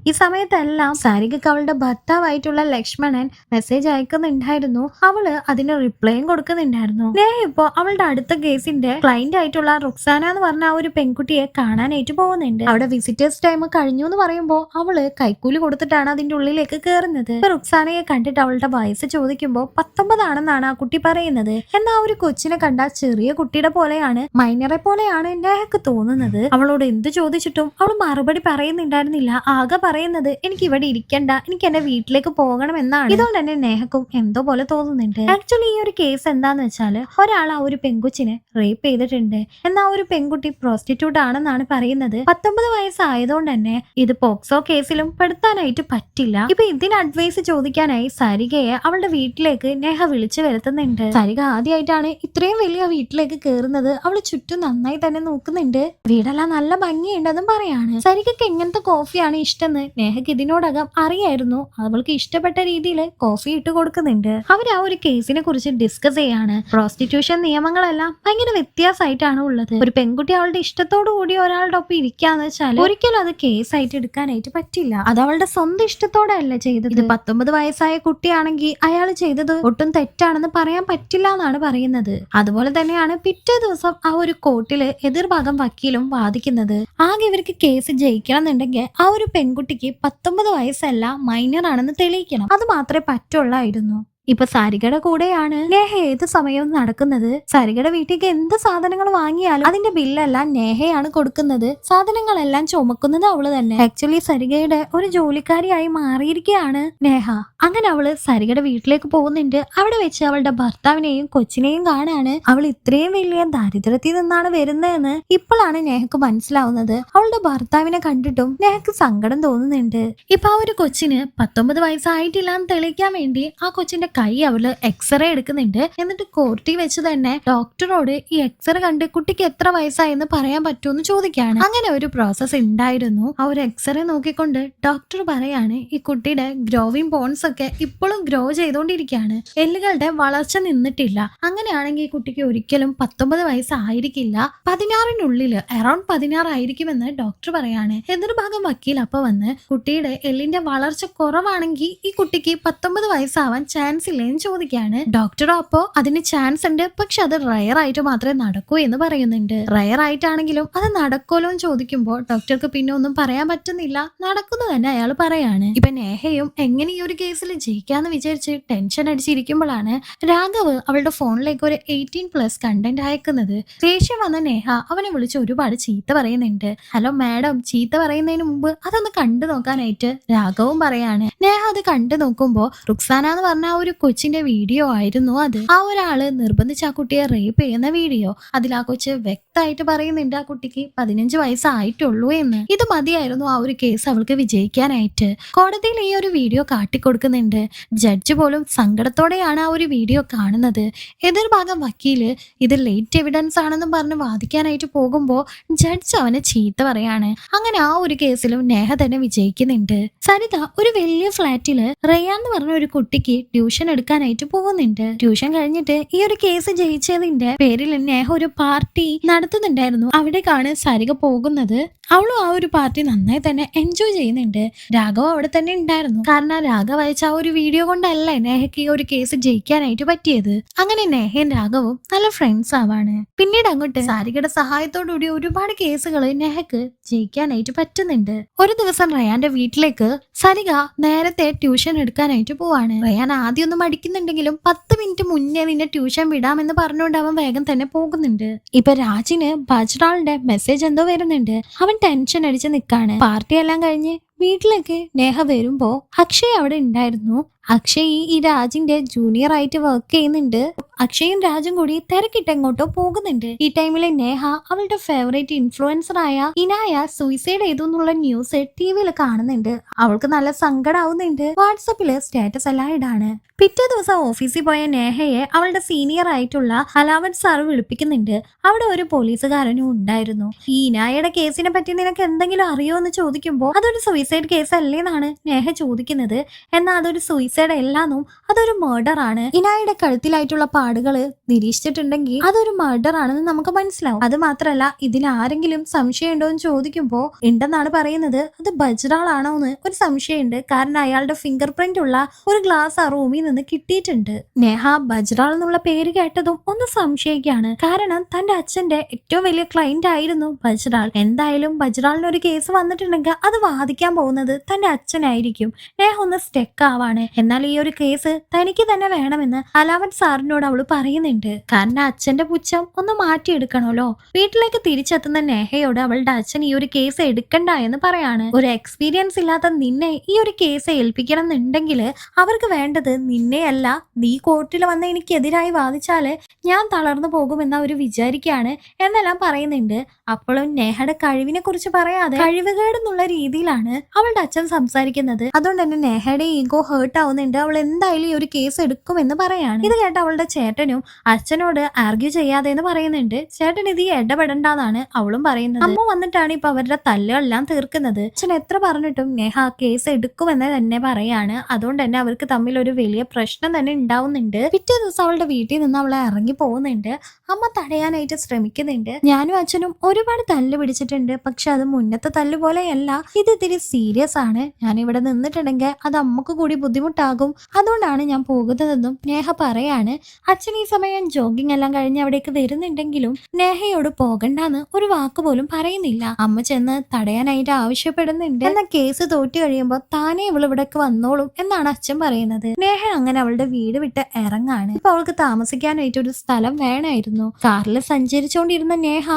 ഈ സമയത്തെല്ലാം സാരികക്ക് അവളുടെ ഭർത്താവായിട്ടുള്ള ലക്ഷ്മണൻ മെസ്സേജ് അയക്കുന്നുണ്ടായിരുന്നു. അവള് അതിന് റിപ്ലൈയും കൊടുക്കുന്നുണ്ടായിരുന്നു. നേഹ ഇപ്പോ അവളുടെ അടുത്ത കേസിന്റെ ക്ലയന്റ് ആയിട്ടുള്ള റുക്സാന എന്ന് പറഞ്ഞ ആ ഒരു പെൺകുട്ടിയെ കാണാനായിട്ട് പോകുന്നുണ്ട്. അവിടെ വിസിറ്റേഴ്സ് ടൈം കഴിഞ്ഞു എന്ന് പറയുമ്പോൾ അവള് കൈക്കൂലി കൊടുത്തിട്ടാണ് അതിന്റെ ഉള്ളിലേക്ക് കയറുന്നത്. റുക്സാനയെ കണ്ടിട്ട് അവളുടെ വയസ്സ് ചോദിക്കുമ്പോൾ 19 ആണെന്നാണ് ആ കുട്ടി പറയുന്നത്. എന്നാൽ ആ ഒരു കൊച്ചിനെ കണ്ട ചെറിയ കുട്ടിയുടെ പോലെയാണ്, മൈനറെ പോലെയാണ് നേഹക്ക് തോന്നുന്നത്. അവളോട് എന്ത് ചോദിച്ചിട്ടും അവൾ മറുപടി പറയുന്നുണ്ടായിരുന്നില്ല. ആകെ പറയുന്നത് എനിക്ക് ഇവിടെ ഇരിക്കണ്ട, എനിക്ക് എന്റെ വീട്ടിലേക്ക് പോകണം എന്നാണ്. ഇതുകൊണ്ട് തന്നെ നേഹക്കും എന്തോ പോലെ തോന്നുന്നുണ്ട്. ആക്ച്വലി ഈ ഒരു കേസ് എന്താന്ന് വെച്ചാല് ഒരാൾ ആ ഒരു പെൺകുച്ചിനെ റേപ്പ് ചെയ്തിട്ടുണ്ട്. എന്നാൽ ആ ഒരു പെൺകുട്ടി പ്രോസ്റ്റിറ്റ്യൂട്ട് ആണെന്നാണ് പറയുന്നത്. 19 വയസ്സായതുകൊണ്ട് തന്നെ ഇത് പോക്സോ കേസിലും പെടുത്താനായിട്ട് പറ്റില്ല. ഇപ്പൊ ഇതിന് അഡ്വൈസ് ചോദിക്കാനായി സരികയെ അവളുടെ വീട്ടിലേക്ക് നേഹ വിളിച്ചു വരുത്തുന്നുണ്ട്. സരിക ആദ്യമായിട്ടാണ് ഇത്രയും വലിയ വീട്ടിലേക്ക് കയറുന്നത്. അവള് ചുറ്റും നന്നായി തന്നെ നോക്കുന്നുണ്ട്. വീടെല്ലാം നല്ല ഭംഗിയുണ്ടെന്നും പറയാണ്. സരികക്ക് എങ്ങനത്തെ കോഫിയാണ് ഇഷ്ടം നേഹക്ക് ഇതിനോടകം അറിയായിരുന്നു. അവൾക്ക് ഇഷ്ടപ്പെട്ട രീതിയിൽ കോഫി ഇട്ട് കൊടുക്കുന്നുണ്ട്. അവർ ആ ഒരു കേസിനെ കുറിച്ച് ഡിസ്കസ് ചെയ്യാണ്. പ്രോസ്റ്റിറ്റ്യൂഷൻ നിയമങ്ങളെല്ലാം ഭയങ്കര വ്യത്യാസമായിട്ടാണ് ഉള്ളത്. ഒരു പെൺകുട്ടി അവളുടെ ഇഷ്ടത്തോടു കൂടി ഒരാളുടെ ഒപ്പം ഇരിക്കാന്ന് വെച്ചാൽ ഒരിക്കലും അത് കേസായിട്ട് എടുക്കാനായിട്ട് പറ്റില്ല. അത് അവളുടെ സ്വന്തം ഇഷ്ടത്തോടെ അല്ല ചെയ്തത്. ഇത് 19 വയസ്സായ കുട്ടിയാണെങ്കിൽ അയാൾ ചെയ്തത് ഒട്ടും തെറ്റാണെന്ന് പറയാൻ പറ്റില്ല എന്നാണ് പറയുന്നത്. അതുപോലെ തന്നെയാണ് പിറ്റേ ദിവസം ആ ഒരു കോർട്ടില് എതിർഭാഗം വക്കീലും വാദിക്കുന്നത്. ആകെ ഇവർക്ക് കേസ് ജയിക്കണം എന്നുണ്ടെങ്കിൽ ആ ഒരു പെൺകുട്ടിക്ക് 19 വയസ്സല്ല, മൈനർ ആണെന്ന് തെളിയിക്കണം. അത് മാത്രമേ പറ്റുള്ളായിരുന്നു. ഇപ്പൊ സാരികയുടെ കൂടെയാണ് നേഹ ഏത് സമയവും നടക്കുന്നത്. സാരികയുടെ വീട്ടിലേക്ക് എന്ത് സാധനങ്ങൾ വാങ്ങിയാലും അതിന്റെ ബില്ലെല്ലാം നേഹയാണ് കൊടുക്കുന്നത്. സാധനങ്ങളെല്ലാം ചുമക്കുന്നത് അവള് തന്നെ. ആക്ച്വലി സരികയുടെ ഒരു ജോലിക്കാരിയായി മാറിയിരിക്കുകയാണ് നേഹ. അങ്ങനെ അവള് സരികയുടെ വീട്ടിലേക്ക് പോകുന്നുണ്ട്. അവിടെ വെച്ച് അവളുടെ ഭർത്താവിനെയും കൊച്ചിനെയും കാണാണ്. അവൾ ഇത്രയും വലിയ ദാരിദ്ര്യത്തിൽ നിന്നാണ് വരുന്നതെന്ന് ഇപ്പോഴാണ് നേഹക്ക് മനസ്സിലാവുന്നത്. അവളുടെ ഭർത്താവിനെ കണ്ടിട്ടും നേഹക്ക് സങ്കടം തോന്നുന്നുണ്ട്. ഇപ്പൊ ആ ഒരു കൊച്ചിന് 19 വയസ്സായിട്ടില്ല എന്ന് തെളിയിക്കാൻ വേണ്ടി ആ കൊച്ചിന്റെ കൈ അവള് എക്സ്റേ എടുക്കുന്നുണ്ട്. എന്നിട്ട് കോർട്ടിൽ വെച്ച് തന്നെ ഡോക്ടറോട് ഈ എക്സ്റേ കണ്ട് കുട്ടിക്ക് എത്ര വയസ്സായെന്ന് പറയാൻ പറ്റുമെന്ന് ചോദിക്കാണ്. അങ്ങനെ ഒരു പ്രോസസ് ഉണ്ടായിരുന്നു. ആ ഒരു എക്സ്റേ നോക്കിക്കൊണ്ട് ഡോക്ടർ പറയാണ് ഈ കുട്ടിയുടെ ഗ്രോവിംഗ് ബോൺസ് ഒക്കെ ഇപ്പോഴും ഗ്രോ ചെയ്തുകൊണ്ടിരിക്കുകയാണ്. എല്ലുകളുടെ വളർച്ച നിന്നിട്ടില്ല. അങ്ങനെയാണെങ്കിൽ ഈ കുട്ടിക്ക് ഒരിക്കലും 19 വയസ്സായിരിക്കില്ല, 16-നുള്ളില് അറൌണ്ട് 16 ആയിരിക്കുമെന്ന് ഡോക്ടർ പറയാണ്. എതിർഭാഗം വക്കീൽ അപ്പൊ വന്ന് കുട്ടിയുടെ എല്ലിന്റെ വളർച്ച കുറവാണെങ്കിൽ ഈ കുട്ടിക്ക് 19 വയസ്സാവാൻ ചാൻസ് ഇല്ലെന്ന് ചോദിക്കാണ്. ഡോക്ടർ അപ്പോ അതിന് ചാൻസ് ഉണ്ട്, പക്ഷെ അത് റയർ ആയിട്ട് മാത്രമേ നടക്കൂ എന്ന് പറയുന്നുണ്ട്. റയർ ആയിട്ടാണെങ്കിലും അത് നടക്കുമല്ലോ എന്ന് ചോദിക്കുമ്പോൾ ഡോക്ടർക്ക് പിന്നെ ഒന്നും പറയാൻ പറ്റുന്നില്ല. നടക്കുന്നു തന്നെ അയാൾ പറയാണ്. ഇപ്പൊ നേഹയും എങ്ങനെ ഈ ഒരു കേസിൽ ജയിക്കാന്ന് വിചാരിച്ച് ടെൻഷൻ അടിച്ചിരിക്കുമ്പോഴാണ് രാഘവ് അവളുടെ ഫോണിലേക്ക് ഒരു 18+ കണ്ടന്റ് അയക്കുന്നത്. ദേഷ്യം വന്ന നേഹ അവനെ വിളിച്ച് ഒരുപാട് ചീത്ത പറയുന്നുണ്ട്. ഹലോ മാഡം, ചീത്ത പറയുന്നതിന് മുമ്പ് അതൊന്ന് കണ്ടു നോക്കാനായിട്ട് രാഘവും പറയാണ്. നേഹ അത് കണ്ടു നോക്കുമ്പോ റുക്സാന എന്ന് പറഞ്ഞ ആ ഒരു കൊച്ചിന്റെ വീഡിയോ ആയിരുന്നു അത്. ആ ഒരാള് നിർബന്ധിച്ച് ആ കുട്ടിയെ റേപ്പ് ചെയ്യുന്ന വീഡിയോ. അതിൽ ആ കൊച്ച് വ്യക്തമായിട്ട് പറയുന്നുണ്ട് ആ കുട്ടിക്ക് 15 വയസ്സായിട്ടുള്ളൂ എന്ന്. ഇത് മതിയായിരുന്നു ആ ഒരു കേസ് അവൾക്ക് വിജയിക്കാനായിട്ട്. കോടതിയിൽ ഈ ഒരു വീഡിയോ കാട്ടിക്കൊടുക്കുന്നുണ്ട്. ജഡ്ജ് പോലും സങ്കടത്തോടെയാണ് ആ ഒരു വീഡിയോ കാണുന്നത്. എതിർഭാഗം വക്കീല് ഇത് ലേറ്റ് എവിഡൻസ് ആണെന്നും പറഞ്ഞ് വാദിക്കാനായിട്ട് പോകുമ്പോ ജഡ്ജ് അവനെ ചീത്ത പറയാണ്. അങ്ങനെ ആ ഒരു കേസിലും നേഹ തന്നെ വിജയിക്കുന്നുണ്ട്. സരിത ഒരു വലിയ ഫ്ലാറ്റില് റയാൻ എന്ന് പറഞ്ഞ ഒരു കുട്ടിക്ക് ട്യൂഷൻ എടുക്കാനായിട്ട് പോകുന്നുണ്ട്. ട്യൂഷൻ കഴിഞ്ഞിട്ട് ഈ ഒരു കേസ് ജയിച്ചതിന്റെ പേരിൽ നേഹ ഒരു പാർട്ടി നടത്തുന്നുണ്ടായിരുന്നു. അവിടേക്കാണ് സരിക പോകുന്നത്. അവളും ആ ഒരു പാർട്ടി നന്നായി തന്നെ എൻജോയ് ചെയ്യുന്നുണ്ട്. രാഘവ് അവിടെ തന്നെ ഉണ്ടായിരുന്നു. കാരണം രാഘവ് അയച്ച ആ ഒരു വീഡിയോ കൊണ്ടല്ല നേഹയ്ക്ക് ഈ ഒരു കേസ് ജയിക്കാനായിട്ട് പറ്റിയത്. അങ്ങനെ നേഹയും രാഘവും നല്ല ഫ്രണ്ട്സ് ആവാണ്. പിന്നീട് അങ്ങോട്ട് സാരികയുടെ സഹായത്തോടുകൂടി ഒരുപാട് കേസുകൾ നേഹക്ക് ജയിക്കാനായിട്ട് പറ്റുന്നുണ്ട്. ഒരു ദിവസം റയാന്റെ വീട്ടിലേക്ക് സരിക നേരത്തെ ട്യൂഷൻ എടുക്കാനായിട്ട് പോവാണ്. റയാൻ ആദ്യം ഒന്നും മടിക്കുന്നുണ്ടെങ്കിലും 10 മിനിറ്റ് മുന്നേ നിന്നെ ട്യൂഷൻ വിടാമെന്ന് പറഞ്ഞുകൊണ്ട് അവൻ വേഗം തന്നെ പോകുന്നുണ്ട്. ഇപ്പൊ രാജിന് ബജ്റാളിന്റെ മെസ്സേജ് എന്തോ വരുന്നുണ്ട്. അവൻ ടെൻഷൻ അടിച്ച് നിൽക്കാണ്. പാർട്ടി എല്ലാം കഴിഞ്ഞ് വീട്ടിലേക്ക് നേഹ വരുമ്പോ അക്ഷയ് അവിടെ ഉണ്ടായിരുന്നു. അക്ഷയ് ഈ രാജിന്റെ ജൂനിയർ ആയിട്ട് വർക്ക് ചെയ്യുന്നുണ്ട്. അക്ഷയും രാജും കൂടി തിരക്കിട്ട് എങ്ങോട്ടോ പോകുന്നുണ്ട്. ഈ ടൈമില് നേഹ അവളുടെ ഫേവറേറ്റ് ഇൻഫ്ലുവൻസർ ആയ ഇനായ സൂയിസൈഡ് ചെയ്തു എന്നുള്ള ന്യൂസ് ടിവിയിൽ കാണുന്നുണ്ട്. അവൾക്ക് നല്ല സങ്കടാവുന്നുണ്ട്. വാട്സപ്പില് സ്റ്റാറ്റസ് എല്ലാം ഇടാണ്. പിറ്റേ ദിവസം ഓഫീസിൽ പോയ നേഹയെ അവളുടെ സീനിയർ ആയിട്ടുള്ള അലാവത് സാർ വിളിപ്പിക്കുന്നുണ്ട്. അവിടെ ഒരു പോലീസുകാരനും ഉണ്ടായിരുന്നു. ഈ ഇനായയുടെ കേസിനെ പറ്റി നിനക്ക് എന്തെങ്കിലും അറിയോ എന്ന് ചോദിക്കുമ്പോൾ അതൊരു സൂയിസൈഡ് കേസ് അല്ലേന്നാണ് നേഹ ചോദിക്കുന്നത്. എന്നാൽ അതൊരു സൂയിസൈഡ് അല്ലാന്നും അതൊരു മർഡർ ആണ്. ഇനായയുടെ കഴുത്തിലായിട്ടുള്ള പാടുകള് നിരീക്ഷിച്ചിട്ടുണ്ടെങ്കിൽ അതൊരു മർഡർ ആണെന്ന് നമുക്ക് മനസ്സിലാവും. അത് മാത്രല്ല ഇതിന് ആരെങ്കിലും സംശയം ഉണ്ടോ എന്ന് ചോദിക്കുമ്പോ ഉണ്ടെന്നാണ് പറയുന്നത്. അത് ബജ്റാളാണോ എന്ന് ഒരു സംശയമുണ്ട്. കാരണം അയാളുടെ ഫിംഗർ പ്രിന്റ് ഉള്ള ഒരു ഗ്ലാസ് ആ റൂമിൽ നിന്ന് കിട്ടിയിട്ടുണ്ട്. നേഹ ബജ്റാൾ എന്നുള്ള പേര് കേട്ടതും ഒന്ന് സംശയിക്കാണ്. കാരണം തന്റെ അച്ഛന്റെ ഏറ്റവും വലിയ ക്ലയന്റ് ആയിരുന്നു ബജ്റാൾ. എന്തായാലും ബജ്റാളിന് ഒരു കേസ് വന്നിട്ടുണ്ടെങ്കിൽ അത് വാദിക്കാൻ പോകുന്നത് തന്റെ അച്ഛനായിരിക്കും. നേഹ ഒന്ന് സ്റ്റെക്ക് ആവാണ്. എന്നാൽ ഈ ഒരു കേസ് തനിക്ക് തന്നെ വേണമെന്ന് അലാവത് സാറിനോട് അവള് പറയുന്നുണ്ട്. കാരണം അച്ഛന്റെ പുച്ഛം ഒന്ന് മാറ്റിയെടുക്കണമല്ലോ. വീട്ടിലേക്ക് തിരിച്ചെത്തുന്ന നേഹയോട് അവളുടെ അച്ഛൻ ഈ ഒരു കേസ് എടുക്കണ്ട എന്ന് പറയാണ്. ഒരു എക്സ്പീരിയൻസ് ഇല്ലാത്ത നിന്നെ ഈ ഒരു കേസ് ഏൽപ്പിക്കണം എന്നുണ്ടെങ്കിൽ അവർക്ക് വേണ്ടത് നിന്നെയല്ല, നീ കോർട്ടിൽ വന്ന് എനിക്കെതിരായി വാദിച്ചാല് ഞാൻ തളർന്നു പോകുമെന്ന് അവർ വിചാരിക്കുകയാണ് എന്നെല്ലാം പറയുന്നുണ്ട്. അപ്പോഴും നേഹയുടെ കഴിവിനെ കുറിച്ച് പറയാതെ കഴിവുകേടെന്നുള്ള രീതിയിലാണ് അവളുടെ അച്ഛൻ സംസാരിക്കുന്നത്. അതുകൊണ്ട് തന്നെ നേഹയുടെ ഈഗോ ഹേർട്ട് ആവുന്നുണ്ട്. അവൾ എന്തായാലും ഈ ഒരു കേസ് എടുക്കുമെന്ന് പറയാണ്. ഇത് കേട്ട അവളുടെ ചേട്ടനും അച്ഛനോട് ആർഗ്യൂ ചെയ്യാതെ എന്ന് പറയുന്നുണ്ട്. ചേട്ടൻ ഇത് ഇടപെടണ്ടെന്നാണ് അവളും പറയുന്നത്. അമ്മ വന്നിട്ടാണ് ഇപ്പൊ അവരുടെ തല്ലുകളെല്ലാം തീർക്കുന്നത്. അച്ഛൻ എത്ര പറഞ്ഞിട്ടും നേഹ കേസ് എടുക്കുമെന്ന് തന്നെ പറയാണ്. അതുകൊണ്ട് തന്നെ അവർക്ക് തമ്മിൽ ഒരു വലിയ പ്രശ്നം തന്നെ ഉണ്ടാവുന്നുണ്ട്. പിറ്റേ ദിവസം അവളുടെ വീട്ടിൽ നിന്ന് അവളെ ഇറങ്ങി പോകുന്നുണ്ട്. അമ്മ തടയാനായിട്ട് ശ്രമിക്കുന്നുണ്ട്. ഞാനും അച്ഛനും ഒരുപാട് തല്ല് പിടിച്ചിട്ടുണ്ട്. പക്ഷെ അത് മുന്നത്തെ തല്ല് പോലെയല്ല, ഇത് ഇത്തിരി സീരിയസ് ആണ്. ഞാൻ ഇവിടെ നിന്നിട്ടുണ്ടെങ്കിൽ അത് അമ്മക്ക് കൂടി ബുദ്ധിമുട്ടാകും. അതുകൊണ്ടാണ് ഞാൻ പോകുന്നതെന്നും നേഹ പറയാണ്. അച്ഛൻ ഈ സമയം ജോഗിങ് എല്ലാം കഴിഞ്ഞ് അവിടേക്ക് വരുന്നുണ്ടെങ്കിലും നേഹയോട് പോകണ്ടെന്ന് ഒരു വാക്ക് പോലും പറയുന്നില്ല. അമ്മ ചെന്ന് തടയാനായിട്ട് ആവശ്യപ്പെടുന്നുണ്ട്. എന്നാൽ കേസ് തോറ്റു കഴിയുമ്പോൾ താനേ ഇവൾ ഇവിടേക്ക് വന്നോളും എന്നാണ് അച്ഛൻ പറയുന്നത്. നേഹ അങ്ങനെ അവളുടെ വീട് വിട്ട് ഇറങ്ങാണ്. ഇപ്പൊ അവൾക്ക് താമസിക്കാനായിട്ട് ഒരു സ്ഥലം വേണമായിരുന്നു. കാറിൽ സഞ്ചരിച്ചുകൊണ്ടിരുന്ന നേഹ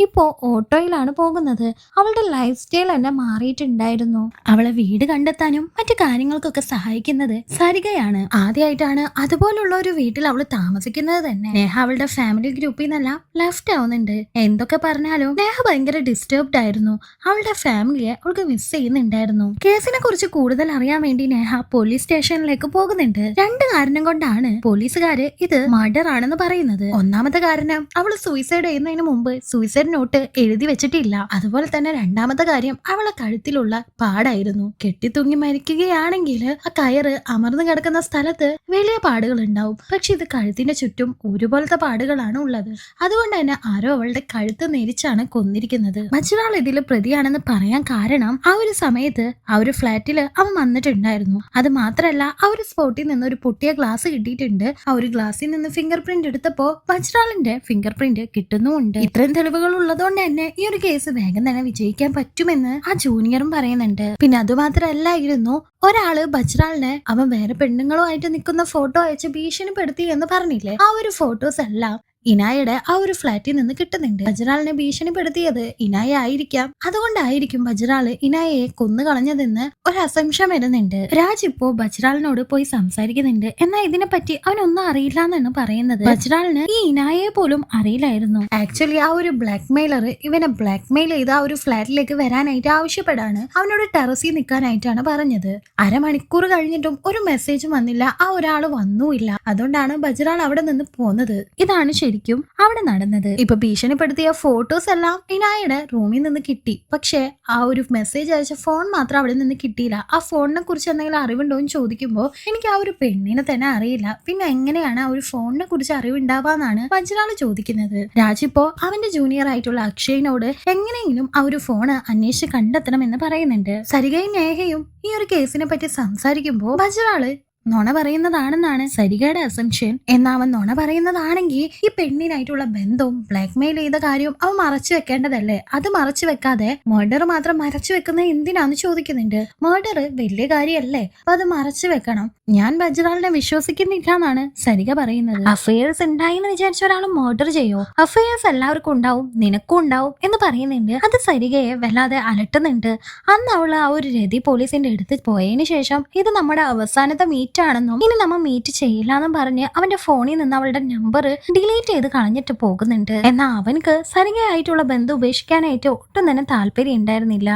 ഇപ്പോ ഓട്ടോയിലാണ് പോകുന്നത്. അവളുടെ ലൈഫ് സ്റ്റൈൽ തന്നെ മാറിയിട്ടുണ്ടായിരുന്നു. അവളെ വീട് കണ്ടെത്താനും മറ്റു കാര്യങ്ങൾക്കൊക്കെ സഹായിക്കുന്നത് സരികയാണ്. ആദ്യമായിട്ടാണ് അതുപോലുള്ള ഒരു വീട്ടിൽ അവള് താമസിക്കുന്നത് തന്നെ. നേഹ അവളുടെ ഫാമിലി ഗ്രൂപ്പിൽ നിന്നെല്ലാം ലെഫ്റ്റ് ആവുന്നുണ്ട്. എന്തൊക്കെ പറഞ്ഞാലും നേഹ ഭയങ്കര ഡിസ്റ്റർബ്ഡ് ആയിരുന്നു. അവളുടെ ഫാമിലിയെ അവൾക്ക് മിസ് ചെയ്യുന്നുണ്ടായിരുന്നു. കേസിനെ കുറിച്ച് കൂടുതൽ അറിയാൻ വേണ്ടി നേഹ പോലീസ് സ്റ്റേഷനിലേക്ക് പോകുന്നുണ്ട്. 2 കാരണം കൊണ്ടാണ് പോലീസുകാര് ഇത് മർഡർ ആണെന്ന് പറയുന്നത്. ഒന്നാമത്തെ കാരണം അവള് സൂയിസൈഡ് ചെയ്യുന്നതിന് മുമ്പ് സൂയിസൈഡ് നോട്ട് എഴുതി വെച്ചിട്ടില്ല. അതുപോലെ തന്നെ രണ്ടാമത്തെ കാര്യം അവളെ കഴുത്തിലുള്ള പാടായിരുന്നു. കെട്ടിത്തൂങ്ങി മരിക്കുകയാണെങ്കിൽ ആ കയറ് അമർന്നു കിടക്കുന്ന സ്ഥലത്ത് വലിയ പാടുകൾ ഉണ്ടാവും. പക്ഷെ ഇത് കഴുത്തിന്റെ ചുറ്റും ഒരുപോലത്തെ പാടുകളാണ് ഉള്ളത്. അതുകൊണ്ട് തന്നെ ആരോ അവളുടെ കഴുത്ത് നെരിച്ചാണ് കൊന്നിരിക്കുന്നത്. മറ്റൊരാൾ ഇതിൽ പ്രതിയാണെന്ന് പറയാൻ കാരണം ആ ഒരു സമയത്ത് ആ ഒരു ഫ്ലാറ്റില് അവൻ വന്നിട്ടുണ്ടായിരുന്നു. അത് മാത്രല്ല ആ ഒരു സ്പോട്ടിൽ നിന്ന് ഒരു പൊട്ടിയ ഗ്ലാസ് കിട്ടിയിട്ടുണ്ട്. ആ ഒരു ഗ്ലാസ്സിൽ നിന്ന് ഫിംഗർ പ്രിന്റ് എടുത്തപ്പോ വജ്റാളിന്റെ ഫിംഗർ പ്രിന്റ് കിട്ടുന്നുമുണ്ട്. ഇത്രയും തെളിവുകൾ ഉള്ളതുകൊണ്ട് തന്നെ ഈ ഒരു കേസ് വേഗം തന്നെ വിജയിക്കാൻ പറ്റുമെന്ന് ആ ജൂനിയറും പറയുന്നുണ്ട്. പിന്നെ അതുമാത്രമല്ലായിരുന്നു, ഒരാള് ബജ്റാളിനെ അവൻ വേറെ പെണ്ണുങ്ങളുമായിട്ട് നിൽക്കുന്ന ഫോട്ടോ അയച്ച് ഭീഷണിപ്പെടുത്തി എന്ന് പറഞ്ഞില്ലേ, ആ ഒരു ഫോട്ടോസ് എല്ലാം ഇനായയുടെ ആ ഒരു ഫ്ലാറ്റിൽ നിന്ന് കിട്ടുന്നുണ്ട്. ബജ്റാളിനെ ഭീഷണിപ്പെടുത്തിയത് ഇനായ ആയിരിക്കാം. അതുകൊണ്ടായിരിക്കും ബജ്റാള് ഇനായയെ കൊന്നു കളഞ്ഞതെന്ന് ഒരു അസംശയം വരുന്നുണ്ട്. രാജ് ഇപ്പോ ബജ്റാളിനോട് പോയി സംസാരിക്കുന്നുണ്ട്. എന്നാൽ ഇതിനെപ്പറ്റി അവനൊന്നും അറിയില്ല എന്നാണ് പറയുന്നത്. ബജ്റാളിന് ഈ ഇനായയെ പോലും അറിയില്ലായിരുന്നു. ആക്ച്വലി ആ ഒരു ബ്ലാക്ക് മെയിലർ ഇവനെ ബ്ലാക്ക് മെയിൽ ചെയ്ത് ആ ഒരു ഫ്ലാറ്റിലേക്ക് വരാനായിട്ട് ആവശ്യപ്പെടാണ്. അവനോട് ടെറസിൽ നിൽക്കാനായിട്ടാണ് പറഞ്ഞത്. അരമണിക്കൂർ കഴിഞ്ഞിട്ടും ഒരു മെസ്സേജും വന്നില്ല. ആ ഒരാൾ വന്നുമില്ല. അതുകൊണ്ടാണ് ബജ്റാൾ അവിടെ നിന്ന് പോന്നത്. ഇതാണ് ശരിക്കും അവിടെ നടന്നത്. ഇപ്പൊ ഭീഷണിപ്പെടുത്തിയ ഫോട്ടോസ് എല്ലാം ഇനായയുടെ റൂമിൽ നിന്ന് കിട്ടി. പക്ഷെ ആ ഒരു മെസ്സേജ് അയച്ച ഫോൺ മാത്രം അവിടെ നിന്ന് കിട്ടിയില്ല. ആ ഫോണിനെ കുറിച്ച് എന്തെങ്കിലും അറിവുണ്ടോ എന്ന് ചോദിക്കുമ്പോൾ എനിക്ക് ആ ഒരു പെണ്ണിനെ തന്നെ അറിയില്ല. പിന്നെ എങ്ങനെയാണ് ആ ഒരു ഫോണിനെ കുറിച്ച് അറിവുണ്ടാവാന്നാണ് ബജ്റാൾ ചോദിക്കുന്നത്. രാജിപ്പോ അവന്റെ ജൂനിയർ ആയിട്ടുള്ള അക്ഷയനോട് എങ്ങനെയെങ്കിലും ആ ഒരു ഫോണ് അന്വേഷിച്ച് കണ്ടെത്തണമെന്ന് പറയുന്നുണ്ട്. സരികയും നേഹയും ഈ ഒരു കേസിനെ പറ്റി സംസാരിക്കുമ്പോൾ ബജ്റാള് നുണ പറയുന്നതാണെന്നാണ് സരികയുടെ അസംഷൻ. എന്നാ അവൻ നുണ പറയുന്നതാണെങ്കിൽ ഈ പെണ്ണിനായിട്ടുള്ള ബന്ധവും ബ്ലാക്ക് മെയിൽ ചെയ്ത കാര്യവും അവൻ മറച്ചു വെക്കേണ്ടതല്ലേ? അത് മറച്ചു വെക്കാതെ മർഡർ മാത്രം മറച്ചു വെക്കുന്നത് എന്തിനാന്ന് ചോദിക്കുന്നുണ്ട്. മർഡർ വലിയ കാര്യമല്ലേ? അപ്പൊ അത് മറച്ചു വെക്കണം. ഞാൻ ബജ്റാളിനെ വിശ്വസിക്കുന്നില്ല എന്നാണ് സരിക പറയുന്നത്. അഫയേഴ്സ് ഉണ്ടായിന്ന് വിചാരിച്ച ഒരാൾ മർഡർ ചെയ്യോ? അഫയേഴ്സ് എല്ലാവർക്കും ഉണ്ടാവും, നിനക്കും ഉണ്ടാവും എന്ന് പറയുന്നുണ്ട്. അത് സരികയെ വല്ലാതെ അലട്ടുന്നുണ്ട്. അന്ന് അവള് ആ ഒരു രതി പോലീസിന്റെ അടുത്ത് പോയതിനു ശേഷം ഇത് നമ്മുടെ അവസാനത്തെ മീറ്റ് ആണെന്നും ഇനി നമ്മൾ മീറ്റ് ചെയ്യില്ല എന്നും പറഞ്ഞ് അവന്റെ ഫോണിൽ നിന്ന് അവളുടെ നമ്പർ ഡിലീറ്റ് ചെയ്ത് കളഞ്ഞിട്ട് പോകുന്നുണ്ട്. എന്നാൽ അവനക്ക് സരികയായിട്ടുള്ള ബന്ധം ഉപേക്ഷിക്കാനായിട്ട് ഒട്ടും തന്നെ താല്പര്യം ഉണ്ടായിരുന്നില്ല.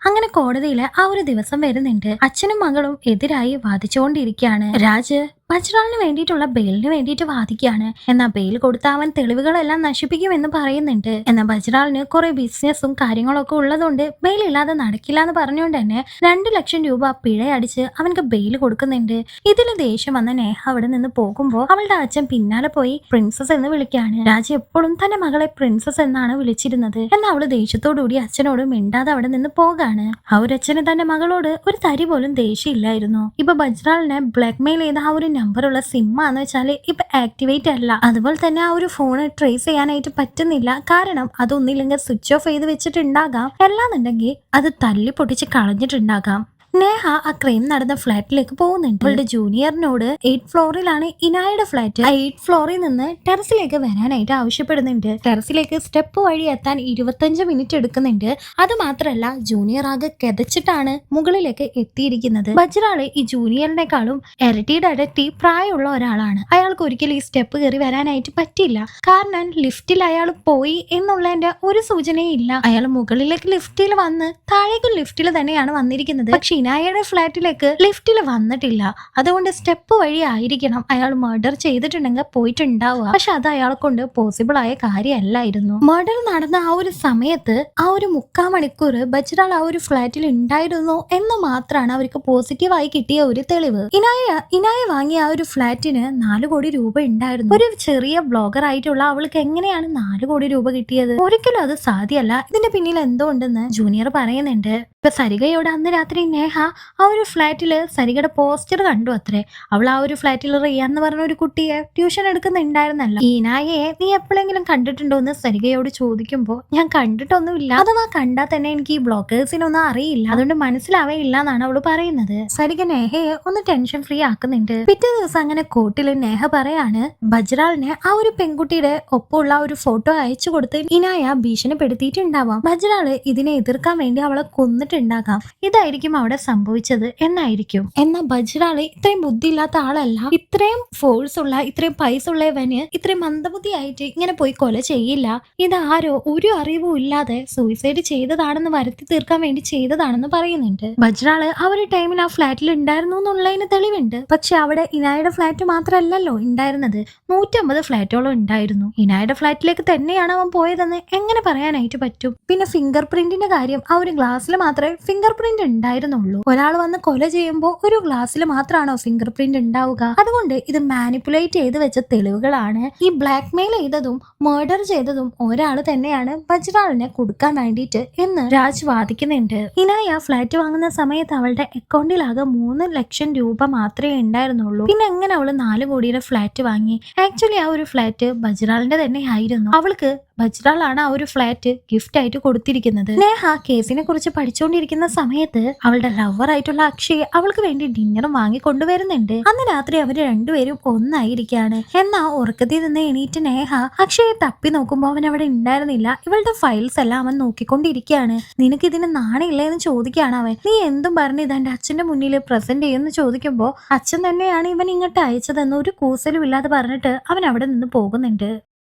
അങ്ങനെ കോടതിയില് ആ ഒരു ദിവസം വരുന്നുണ്ട്. അച്ഛനും മകളും എതിരായി വാദിച്ചുകൊണ്ടിരിക്കുകയാണ്. രാജ് ബജ്റാളിന് വേണ്ടിയിട്ടുള്ള ബെയിലിന് വേണ്ടിയിട്ട് വാദിക്കുകയാണ്. എന്നാൽ ബെയിൽ കൊടുത്ത അവൻ തെളിവുകളെല്ലാം നശിപ്പിക്കുമെന്ന് പറയുന്നുണ്ട്. എന്നാൽ ബജ്റാളിന് കുറെ ബിസിനസ്സും കാര്യങ്ങളൊക്കെ ഉള്ളതുകൊണ്ട് ബെയിൽ ഇല്ലാതെ നടക്കില്ല എന്ന് പറഞ്ഞുകൊണ്ട് തന്നെ 2 ലക്ഷം രൂപ പിഴ അടിച്ച് അവനക്ക് ബെയിൽ കൊടുക്കുന്നുണ്ട്. ഇതിൽ ദേഷ്യം വന്ന നേഹ അവിടെ നിന്ന് പോകുമ്പോൾ അവളുടെ അച്ഛൻ പിന്നാലെ പോയി പ്രിൻസസ് എന്ന് വിളിക്കുകയാണ്. രാജ് എപ്പോഴും തന്റെ മകളെ പ്രിൻസസ് എന്നാണ് വിളിച്ചിരുന്നത്. എന്നാൽ അവള് ദേഷ്യത്തോടുകൂടി അച്ഛനോട് മിണ്ടാതെ അവിടെ നിന്ന് പോകാണ്. ആ ഒരു അച്ഛന് തന്റെ മകളോട് ഒരു തരി പോലും ദേഷ്യമില്ലായിരുന്നു. ഇപ്പൊ ബജ്റാളിനെ ബ്ലാക്ക് മെയിൽ ചെയ്ത ആ ഒരു നമ്പറുള്ള സിം ആന്ന് വെച്ചാല് ഇപ്പൊ ആക്ടിവേറ്റ് അല്ല. അതുപോലെ തന്നെ ആ ഒരു ഫോൺ ട്രേസ് ചെയ്യാനായിട്ട് പറ്റുന്നില്ല. കാരണം അതൊന്നില്ലെങ്കിൽ സ്വിച്ച് ഓഫ് ചെയ്ത് വെച്ചിട്ടുണ്ടാകാം, അല്ലാന്നുണ്ടെങ്കിൽ അത് തല്ലി പൊട്ടിച്ച് കളഞ്ഞിട്ടുണ്ടാകാം. നേഹ ആ ക്രൈം നടന്ന ഫ്ലാറ്റിലേക്ക് പോകുന്നുണ്ട്. അവളുടെ ജൂനിയറിനോട് 8th ഫ്ലോറിലാണ് ഇനായുടെ ഫ്ലാറ്റ്. ആ 8th ഫ്ലോറിൽ നിന്ന് ടെറസിലേക്ക് വരാനായിട്ട് ആവശ്യപ്പെടുന്നുണ്ട്. ടെറസിലേക്ക് സ്റ്റെപ്പ് വഴി എത്താൻ 25 മിനിറ്റ് എടുക്കുന്നുണ്ട്. അത് മാത്രല്ല ജൂനിയർ ആകെ കിതച്ചിട്ടാണ് മുകളിലേക്ക് എത്തിയിരിക്കുന്നത്. ബജ്റാള് ഈ ജൂനിയറിനെക്കാളും ഇരട്ടി പ്രായമുള്ള ഒരാളാണ്. അയാൾക്ക് ഒരിക്കലും ഈ സ്റ്റെപ്പ് കയറി വരാനായിട്ട് പറ്റില്ല. കാരണം ലിഫ്റ്റിൽ അയാൾ പോയി എന്നുള്ളതിന്റെ ഒരു സൂചനയും ഇല്ല. അയാൾ മുകളിലേക്ക് ലിഫ്റ്റിൽ വന്ന് താഴേക്ക് ലിഫ്റ്റിൽ തന്നെയാണ് വന്നിരിക്കുന്നത്. പക്ഷെ ഇനായയുടെ ഫ്ലാറ്റിലേക്ക് ലിഫ്റ്റിൽ വന്നിട്ടില്ല. അതുകൊണ്ട് സ്റ്റെപ്പ് വഴി ആയിരിക്കണം അയാൾ മർഡർ ചെയ്തിട്ടുണ്ടെങ്കിൽ പോയിട്ടുണ്ടാവുക. പക്ഷെ അത് അയാളെ കൊണ്ട് പോസിബിൾ ആയ കാര്യമല്ലായിരുന്നു. മർഡർ നടന്ന ആ ഒരു സമയത്ത് ആ ഒരു 3/4 മണിക്കൂർ ബജ്റാൾ ആ ഒരു ഫ്ലാറ്റിൽ ഉണ്ടായിരുന്നു എന്ന് മാത്രമാണ് അവർക്ക് പോസിറ്റീവായി കിട്ടിയ ഒരു തെളിവ്. ഇനായ വാങ്ങിയ ആ ഒരു ഫ്ലാറ്റിന് 4 കോടി രൂപ ഉണ്ടായിരുന്നു. ഒരു ചെറിയ ബ്ലോഗർ ആയിട്ടുള്ള അവൾക്ക് എങ്ങനെയാണ് 4 കോടി രൂപ കിട്ടിയത്? ഒരിക്കലും അത് സാധ്യമല്ല. ഇതിന്റെ പിന്നിൽ എന്തോ ഉണ്ടെന്ന് ജൂനിയർ പറയുന്നുണ്ട്. ഇപ്പൊ സരികയോട് അന്ന് രാത്രി നേഹ ആ ഒരു ഫ്ലാറ്റില് സരികയുടെ പോസ്റ്റർ കണ്ടു അത്രേ. അവൾ ആ ഒരു ഫ്ലാറ്റിൽ റിയ എന്ന് പറഞ്ഞ ഒരു കുട്ടിയെ ട്യൂഷൻ എടുക്കുന്നുണ്ടായിരുന്നല്ലോ. ഈ നായയെ നീ എപ്പോഴെങ്കിലും കണ്ടിട്ടുണ്ടോ എന്ന് സരികയോട് ചോദിക്കുമ്പോ ഞാൻ കണ്ടിട്ടൊന്നുമില്ല, അഥവാ കണ്ടാൽ തന്നെ എനിക്ക് ഈ ബ്ലോഗേഴ്സിനൊന്നും അറിയില്ല, അതുകൊണ്ട് മനസ്സിലാവേയില്ല എന്നാണ് അവള് പറയുന്നത്. സരിക നേഹയെ ഒന്ന് ടെൻഷൻ ഫ്രീ ആക്കുന്നുണ്ട്. പിറ്റേ ദിവസം അങ്ങനെ കോർട്ടില് നേഹ പറയാണ് ബജ്റാളിനെ ആ ഒരു പെൺകുട്ടിയുടെ ഒപ്പമുള്ള ഒരു ഫോട്ടോ അയച്ചു കൊടുത്ത് ഇനായ ഭീഷണിപ്പെടുത്തിയിട്ടുണ്ടാവാം. ബജ്റാള് ഇതിനെ എതിർക്കാൻ വേണ്ടി അവളെ കൊന്നിട്ടുണ്ടാകാം. ഇതായിരിക്കും അവിടെ സംഭവിച്ചത് എന്നായിരിക്കും. എന്നാൽ ബജ്റാള് ഇത്രയും ബുദ്ധിയില്ലാത്ത ആളല്ല. ഇത്രയും ഫോഴ്സ് ഉള്ള ഇത്രയും പൈസ ഉള്ളവന് ഇത്രയും മന്ദബുദ്ധിയായിട്ട് ഇങ്ങനെ പോയി കൊല ചെയ്യില്ല. ഇതാരോ ഒരു അറിവും ഇല്ലാതെ സൂയിസൈഡ് ചെയ്തതാണെന്ന് വരുത്തി തീർക്കാൻ വേണ്ടി ചെയ്തതാണെന്ന് പറയുന്നുണ്ട്. ബജ്റാള് ആ ഒരു ടൈമിൽ ആ ഫ്ലാറ്റിൽ ഉണ്ടായിരുന്നു എന്നുള്ളതിന് തെളിവുണ്ട്. പക്ഷെ അവിടെ ഇനായുടെ ഫ്ലാറ്റ് മാത്രമല്ലല്ലോ ഉണ്ടായിരുന്നത്, 150 ഫ്ലാറ്റുകളും ഉണ്ടായിരുന്നു. ഇനായുടെ ഫ്ലാറ്റിലേക്ക് തന്നെയാണ് അവൻ പോയതെന്ന് എങ്ങനെ പറയാനായിട്ട് പറ്റും? പിന്നെ ഫിംഗർ പ്രിന്റിന്റെ കാര്യം, ആ ഒരു ഗ്ലാസ്സിൽ മാത്രമേ ഫിംഗർ പ്രിന്റ് ഉണ്ടായിരുന്നുള്ളൂ. ഒരാൾ വന്ന് കൊല ചെയ്യുമ്പോൾ ഒരു ഗ്ലാസ്സിൽ മാത്രമാണോ ഫിംഗർ പ്രിന്റ് ഉണ്ടാവുക? അതുകൊണ്ട് ഇത് മാനിപ്പുലേറ്റ് ചെയ്ത് വെച്ച തെളിവുകളാണ്. ഈ ബ്ലാക്ക് മെയിൽ ചെയ്തതും മർഡർ ചെയ്തതും ഒരാൾ തന്നെയാണ് ബജ്റാളിനെ കൊടുക്കാൻ വേണ്ടിയിട്ട് എന്ന് രാജ് വാദിക്കുന്നുണ്ട്. ഇനായ ഫ്ലാറ്റ് വാങ്ങുന്ന സമയത്ത് അവളുടെ അക്കൗണ്ടിലാകെ 3 ലക്ഷം രൂപ മാത്രമേ ഉണ്ടായിരുന്നുള്ളൂ. പിന്നെ എങ്ങനെ അവള് 4 കോടിയുടെ ഫ്ലാറ്റ് വാങ്ങി? ആക്ച്വലി ആ ഒരു ഫ്ലാറ്റ് ബജ്റാളിന്റെ തന്നെ ആയിരുന്നു. അവൾക്ക് ബജ്റാളാണ് ആ ഒരു ഫ്ലാറ്റ് ഗിഫ്റ്റ് ആയിട്ട് കൊടുത്തിരിക്കുന്നത്. നേഹ കേസിനെ കുറിച്ച് പഠിച്ചുകൊണ്ടിരിക്കുന്ന സമയത്ത് അവളുടെ ലവർ ആയിട്ടുള്ള അക്ഷയ് അവൾക്ക് വേണ്ടി ഡിന്നറും വാങ്ങി കൊണ്ടുവരുന്നുണ്ട്. അന്ന് രാത്രി അവര് രണ്ടുപേരും ഒന്നായിരിക്കാണ്. എന്നാ ഉറക്കത്തിൽ നിന്ന് എണീറ്റ് നേഹ അക്ഷയെ തപ്പി നോക്കുമ്പോ അവൻ അവിടെ ഉണ്ടായിരുന്നില്ല. ഇവളുടെ ഫയൽസ് എല്ലാം അവൻ നോക്കിക്കൊണ്ടിരിക്കുകയാണ്. നിനക്ക് ഇതിന് നാണില്ലേ എന്ന് ചോദിക്കുകയാണ് അവൻ. നീ എന്തും പറഞ്ഞ് ഇതെന്റെ അച്ഛന്റെ മുന്നിൽ പ്രസന്റ് ചെയ്യുമെന്ന് ചോദിക്കുമ്പോ അച്ഛൻ തന്നെയാണ് ഇവൻ ഇങ്ങോട്ട് അയച്ചതെന്ന് ഒരു കൂസലും ഇല്ലാതെ പറഞ്ഞിട്ട് അവൻ അവിടെ നിന്ന് പോകുന്നുണ്ട്.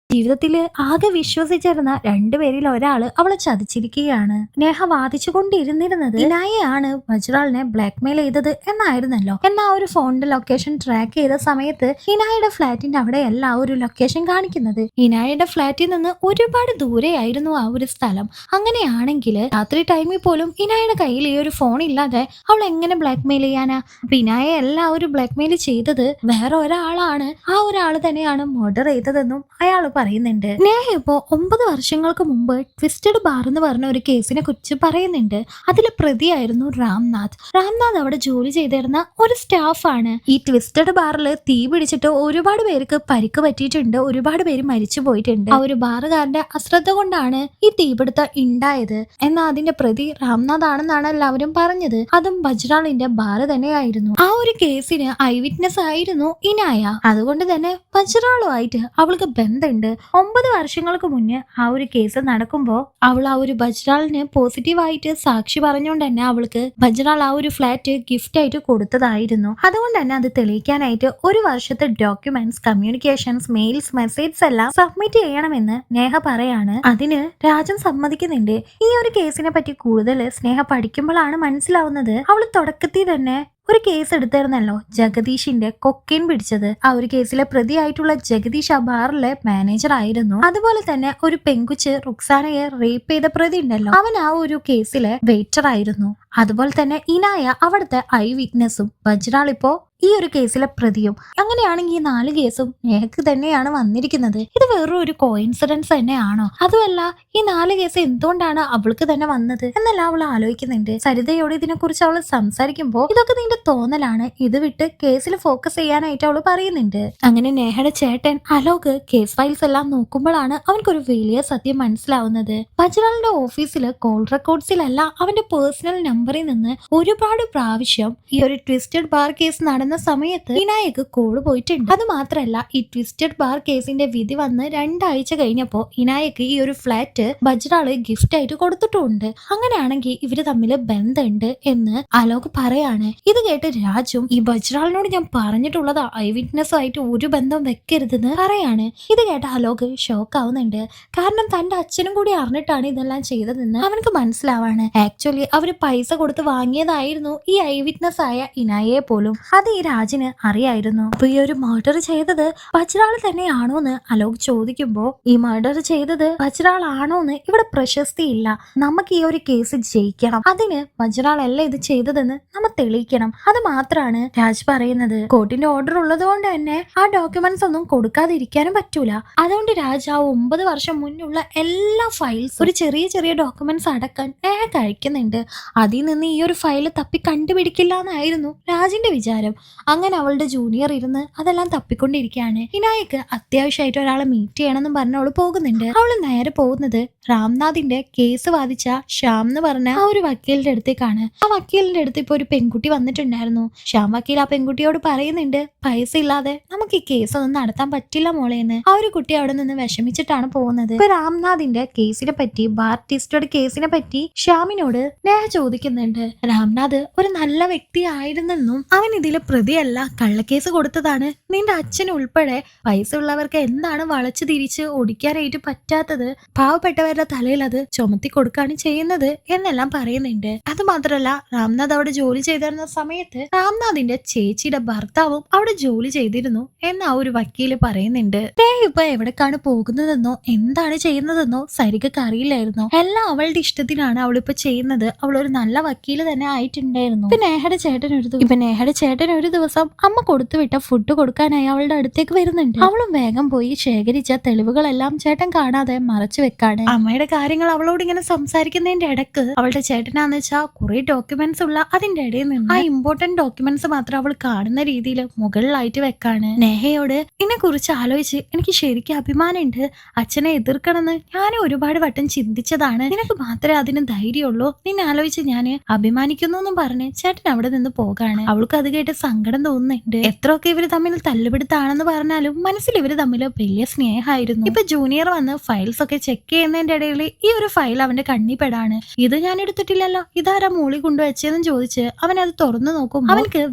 ജീവിതത്തില് ആകെ വിശ്വസിച്ചിരുന്ന രണ്ടുപേരിൽ ഒരാള് അവളെ ചതിച്ചിരിക്കുകയാണ്. നേഹ വാദിച്ചുകൊണ്ടിരുന്നിരുന്നത് ഇനായയാണ് ബജ്റാളിനെ ബ്ലാക്ക്മെയിൽ ചെയ്തത് എന്നായിരുന്നല്ലോ. എന്നാ ഒരു ഫോണിന്റെ ലൊക്കേഷൻ ട്രാക്ക് ചെയ്ത സമയത്ത് ഇനായയുടെ ഫ്ലാറ്റിന്റെ അവിടെയല്ല ആ ഒരു ലൊക്കേഷൻ കാണിക്കുന്നത്. ഇനായയുടെ ഫ്ലാറ്റിൽ നിന്ന് ഒരുപാട് ദൂരെയായിരുന്നു ആ ഒരു സ്ഥലം. അങ്ങനെയാണെങ്കിൽ രാത്രി ടൈമിൽ പോലും ഇനായയുടെ കയ്യിൽ ഈ ഒരു ഫോൺ ഇല്ലാതെ അവൾ എങ്ങനെ ബ്ലാക്ക്മെയിൽ ചെയ്യാനാ? അപ്പൊ ഇനായ എല്ലാവരും ബ്ലാക്ക്മെയിൽ ചെയ്തത് വേറെ ഒരാളാണ്. ആ ഒരാൾ തന്നെയാണ് മർഡർ ചെയ്തതെന്നും അയാൾ പറയുന്നുണ്ട്. നേഹ ഇപ്പോ 9 വർഷങ്ങൾക്ക് മുമ്പ് ട്വിസ്റ്റഡ് ബാർ എന്ന് പറഞ്ഞ ഒരു കേസിനെ കുറിച്ച് പറയുന്നുണ്ട്. അതിലെ പ്രതിയായിരുന്നു രാംനാഥ്. രാംനാഥ് അവിടെ ജോലി ചെയ്തിരുന്ന ഒരു സ്റ്റാഫാണ്. ഈ ട്വിസ്റ്റഡ് ബാറിൽ തീ പിടിച്ചിട്ട് ഒരുപാട് പേർക്ക് പരിക്ക് പറ്റിയിട്ടുണ്ട്. ഒരുപാട് പേര് മരിച്ചു പോയിട്ടുണ്ട്. ആ ഒരു ബാറുകാരന്റെ അശ്രദ്ധ കൊണ്ടാണ് ഈ തീപിടുത്തം ഉണ്ടായത്. എന്നാൽ അതിന്റെ പ്രതി രാംനാഥ് ആണെന്നാണ് എല്ലാവരും പറഞ്ഞത്. അതും ബജ്റാളിന്റെ ബാറ് തന്നെയായിരുന്നു. ആ ഒരു കേസിന് ഐ വിറ്റ്നസ് ആയിരുന്നു ഇനായ. അതുകൊണ്ട് തന്നെ ബജ്റാളുമായിട്ട് അവൾക്ക് ബന്ധമുണ്ട്. 9 വർഷങ്ങൾക്ക് മുന്നേ ആ ഒരു കേസ് നടക്കുമ്പോ അവൾ ആ ഒരു ബജ്റാളിന് പോസിറ്റീവായിട്ട് സാക്ഷി പറഞ്ഞുകൊണ്ട് തന്നെ അവൾക്ക് ബജ്റാൾ ആ ഒരു ഫ്ലാറ്റ് ഗിഫ്റ്റ് ആയിട്ട് കൊടുത്തതായിരുന്നു. അതുകൊണ്ട് തന്നെ അത് തെളിയിക്കാനായിട്ട് 1 വർഷത്തെ ഡോക്യുമെന്റ്സ്, കമ്മ്യൂണിക്കേഷൻസ്, മെയിൽസ്, മെസ്സേജസ് എല്ലാം സബ്മിറ്റ് ചെയ്യണമെന്ന് നേഹ പറയാണ്. അതിന് രാജൻ സമ്മതിക്കുന്നുണ്ട്. ഈ ഒരു കേസിനെ പറ്റി കൂടുതൽ സ്നേഹ പഠിക്കുമ്പോഴാണ് മനസ്സിലാവുന്നത് അവൾ തുടക്കത്തിൽ തന്നെ ഒരു കേസ് എടുത്തായിരുന്നല്ലോ, ജഗദീഷിന്റെ കൊക്കൈൻ പിടിച്ചത്. ആ ഒരു കേസിലെ പ്രതിയായിട്ടുള്ള ജഗദീഷ് ആ ബാറിലെ മാനേജർ ആയിരുന്നു. അതുപോലെ തന്നെ ഒരു പെങ്കുച്ച് റുക്സാനയെ റേപ്പ് ചെയ്ത പ്രതി ഉണ്ടല്ലോ, അവൻ ആ ഒരു കേസിലെ വെയിറ്റർ ആയിരുന്നു. അതുപോലെ തന്നെ ഇനായ അവിടുത്തെ ഐ വിറ്റ്നസും. ബജ്റാൾ ഇപ്പോ ഈ ഒരു കേസിലെ പ്രതിയും. അങ്ങനെയാണെങ്കിൽ ഈ 4 കേസും നേഹക്ക് തന്നെയാണ് വന്നിരിക്കുന്നത്. ഇത് വേറൊരു ഒരു കോയിൻസിഡൻസ് തന്നെയാണോ? അതുമല്ല ഈ 4 കേസ് എന്തുകൊണ്ടാണ് അവൾക്ക് തന്നെ വന്നത് എന്നെല്ലാം അവൾ ആലോചിക്കുന്നുണ്ട്. സരിതയോട് ഇതിനെ കുറിച്ച് അവൾ സംസാരിക്കുമ്പോൾ ഇതൊക്കെ നിന്റെ തോന്നലാണ്, ഇത് വിട്ട് കേസിൽ ഫോക്കസ് ചെയ്യാനായിട്ട് അവൾ പറയുന്നുണ്ട്. അങ്ങനെ നേഹയുടെ ചേട്ടൻ അലോക് കേസ് ഫയൽസ് എല്ലാം നോക്കുമ്പോഴാണ് അവൻക്കൊരു വലിയ സത്യം മനസ്സിലാവുന്നത്. ബജ്റാളിന്റെ ഓഫീസില് കോൾ റെക്കോർഡ്സിലല്ല അവന്റെ പേഴ്സണൽ നമ്പറിൽ നിന്ന് ഒരുപാട് പ്രാവശ്യം ഈ ഒരു ട്വിസ്റ്റഡ് ബാർ കേസ് നടന്ന സമയത്ത് ഇനായക്ക് കോള് പോയിട്ടുണ്ട്. അത് മാത്രല്ല ഈ ട്വിസ്റ്റഡ് ബാർ കേസിന്റെ വിധി വന്ന് 2 ആഴ്ച കഴിഞ്ഞപ്പോ ഇനായക്ക് ഈ ഒരു ഫ്ലാറ്റ് ബജ്റാള് ഗിഫ്റ്റ് ആയിട്ട് കൊടുത്തിട്ടുണ്ട്. അങ്ങനെയാണെങ്കിൽ ഇവര് തമ്മിൽ ബന്ധമുണ്ട് എന്ന് അലോക് പറയാണ്. ഇത് കേട്ട് രാജും ഈ ബജ്റാളിനോട് ഞാൻ പറഞ്ഞിട്ടുള്ളതാ, ഐ വിറ്റ്നസ് ആയിട്ട് ഒരു ബന്ധം വെക്കരുതെന്ന് പറയാണ്. ഇത് കേട്ട അലോക് ഷോക്ക് ആവുന്നുണ്ട്. കാരണം തന്റെ അച്ഛനും കൂടി അറിഞ്ഞിട്ടാണ് ഇതെല്ലാം ചെയ്തതെന്ന് അവനക്ക് മനസ്സിലാവാണ്. ആക്ച്വലി അവര് പൈസ കൊടുത്ത് വാങ്ങിയതായിരുന്നു ഈ ഐ വിറ്റ്നസ് ആയ ഇനായയെ പോലും. അത് ഈ രാജിന് അറിയായിരുന്നു. അപ്പൊ ഈ ഒരു മർഡർ ചെയ്തത് ബജ്റാൾ തന്നെയാണോന്ന് അലോക് ചോദിക്കുമ്പോ ഈ മർഡർ ചെയ്തത് ബജ്റാൾ ആണോന്ന് ഇവിടെ പ്രശസ്തി ഇല്ല. നമുക്ക് ഈ ഒരു കേസ് ജയിക്കണം. അതിന് ബജ്റാൾ അല്ല ഇത് ചെയ്തതെന്ന് നമ്മൾ തെളിയിക്കണം. അത് മാത്രമാണ് രാജ് പറയുന്നത്. കോർട്ടിന്റെ ഓർഡർ ഉള്ളത് കൊണ്ട് തന്നെ ആ ഡോക്യുമെന്റ്സ് ഒന്നും കൊടുക്കാതിരിക്കാനും പറ്റൂല. അതുകൊണ്ട് രാജ് ആ 9 വർഷം മുന്നുള്ള എല്ലാ ഫയൽസ്, ഒരു ചെറിയ ചെറിയ ഡോക്യുമെന്റ്സ് അടക്കാൻ കഴിക്കുന്നുണ്ട്. അതിൽ നിന്ന് ഈ ഒരു ഫയൽ തപ്പി കണ്ടുപിടിക്കില്ല എന്നായിരുന്നു രാജിന്റെ വിചാരം. അങ്ങനെ അവളുടെ ജൂനിയർ ഇരുന്ന് അതെല്ലാം തപ്പിക്കൊണ്ടിരിക്കുകയാണ്. ഇനായക്ക് അത്യാവശ്യമായിട്ട് ഒരാളെ മീറ്റ് ചെയ്യണമെന്നും പറഞ്ഞ് അവള് പോകുന്നുണ്ട്. അവള് നേരെ പോകുന്നത് രാംനാഥിന്റെ കേസ് വാദിച്ച ശ്യാം എന്ന് പറഞ്ഞ ആ ഒരു വക്കീലിന്റെ അടുത്തേക്കാണ്. ആ വക്കീലിന്റെ അടുത്ത് ഇപ്പൊ ഒരു പെൺകുട്ടി വന്നിട്ടുണ്ടായിരുന്നു. ശ്യാം വക്കീൽ ആ പെൺകുട്ടിയോട് പറയുന്നുണ്ട്, പൈസ ഇല്ലാതെ നമുക്ക് ഈ കേസ് ഒന്നും നടത്താൻ പറ്റില്ല മോളേന്ന്. ആ ഒരു കുട്ടി അവിടെ നിന്ന് വിഷമിച്ചിട്ടാണ് പോകുന്നത്. ഇപ്പൊ രാംനാഥിന്റെ കേസിനെ പറ്റി, ബാർ ട്വിസ്റ്റഡ് കേസിനെ പറ്റി ശ്യാമിനോട് നേഹ ചോദിക്കുന്നുണ്ട്. രാംനാഥ് ഒരു നല്ല വ്യക്തി ആയിരുന്നെന്നും അവൻ ഇതിലെ പ്രതിയല്ല, കള്ളക്കേസ് കൊടുത്തതാണ്. നിന്റെ അച്ഛൻ ഉൾപ്പെടെ പൈസ ഉള്ളവർക്ക് എന്താണ് വളച്ചു തിരിച്ച് ഓടിക്കാനായിട്ട് പറ്റാത്തത്, പാവപ്പെട്ടവരുടെ തലയിൽ അത് ചുമത്തി കൊടുക്കാണ് ചെയ്യുന്നത് എന്നെല്ലാം പറയുന്നുണ്ട്. അത് മാത്രല്ല രാംനാഥ് അവിടെ ജോലി ചെയ്തിരുന്ന സമയത്ത് രാംനാഥിന്റെ ചേച്ചിയുടെ ഭർത്താവും അവിടെ ജോലി ചെയ്തിരുന്നു എന്ന് ആ ഒരു വക്കീല് പറയുന്നുണ്ട്. ഇപ്പൊ എവിടേക്കാണ് പോകുന്നതെന്നോ എന്താണ് ചെയ്യുന്നതെന്നോ സരികക്ക് അറിയില്ലായിരുന്നോ. എല്ലാം അവളുടെ ഇഷ്ടത്തിനാണ് അവളിപ്പോ ചെയ്യുന്നത്. അവൾ ഒരു നല്ല വക്കീല് തന്നെ ആയിട്ടുണ്ടായിരുന്നു. നേഹയുടെ ചേട്ടൻ ഒരു ദിവസം അമ്മ കൊടുത്തുവിട്ട ഫുഡ് കൊടുക്കാനായി അവളുടെ അടുത്തേക്ക് വരുന്നുണ്ട്. അവളും വേഗം പോയി ശേഖരിച്ച തെളിവുകളെല്ലാം ചേട്ടൻ കാണാതെ മറച്ചു വെക്കാണ്. അമ്മയുടെ കാര്യങ്ങൾ അവളോട് ഇങ്ങനെ സംസാരിക്കുന്നതിന്റെ ഇടക്ക് അവളുടെ ചേട്ടനാന്ന് വെച്ചാൽ കുറെ ഡോക്യുമെന്റ്സ് ഉള്ള അതിന്റെ ഇടയിൽ നിന്ന് ആ ഇമ്പോർട്ടന്റ് ഡോക്യുമെന്റ്സ് മാത്രം അവൾ കാണുന്ന രീതിയിൽ മുകളിലായിട്ട് വെക്കാണ്. നേഹയോട് ഇതിനെ കുറിച്ച് ആലോചിച്ച് എനിക്ക് ശരിക്കും അഭിമാനമുണ്ട്. അച്ഛനെ എതിർക്കണമെന്ന് ഞാൻ ഒരുപാട് വട്ടം ചിന്തിച്ചതാണ്. നിനക്ക് മാത്രമേ അതിന് ധൈര്യമുള്ളൂ. നിന്നെ ആലോചിച്ച് ഞാൻ അഭിമാനിക്കുന്നു എന്നും പറഞ്ഞ് ചേട്ടൻ അവിടെ നിന്ന് പോകാണ്. അവൾക്ക് അത് കേട്ട് സങ്കടം തോന്നുന്നുണ്ട്. എത്രയൊക്കെ ഇവര് തമ്മിൽ തല്ലുപിടുത്താണെന്ന് പറഞ്ഞാലും മനസ്സിൽ ഇവര് തമ്മിൽ വലിയ സ്നേഹമായിരുന്നു. ഇപ്പൊ ജൂനിയർ വന്ന് ഫയൽസ് ഒക്കെ ചെക്ക് ചെയ്യുന്നതിന്റെ ഇടയിൽ ഈ ഒരു ഫയൽ അവന്റെ കണ്ണിപ്പെടാണ്. ഇത് ഞാൻ എടുത്തിട്ടില്ലല്ലോ, ഇതാരാ മൂളി കൊണ്ടുവച്ചതെന്ന് ചോദിച്ച് അവൻ അത് തുറന്നു നോക്കും. അവൻക്ക്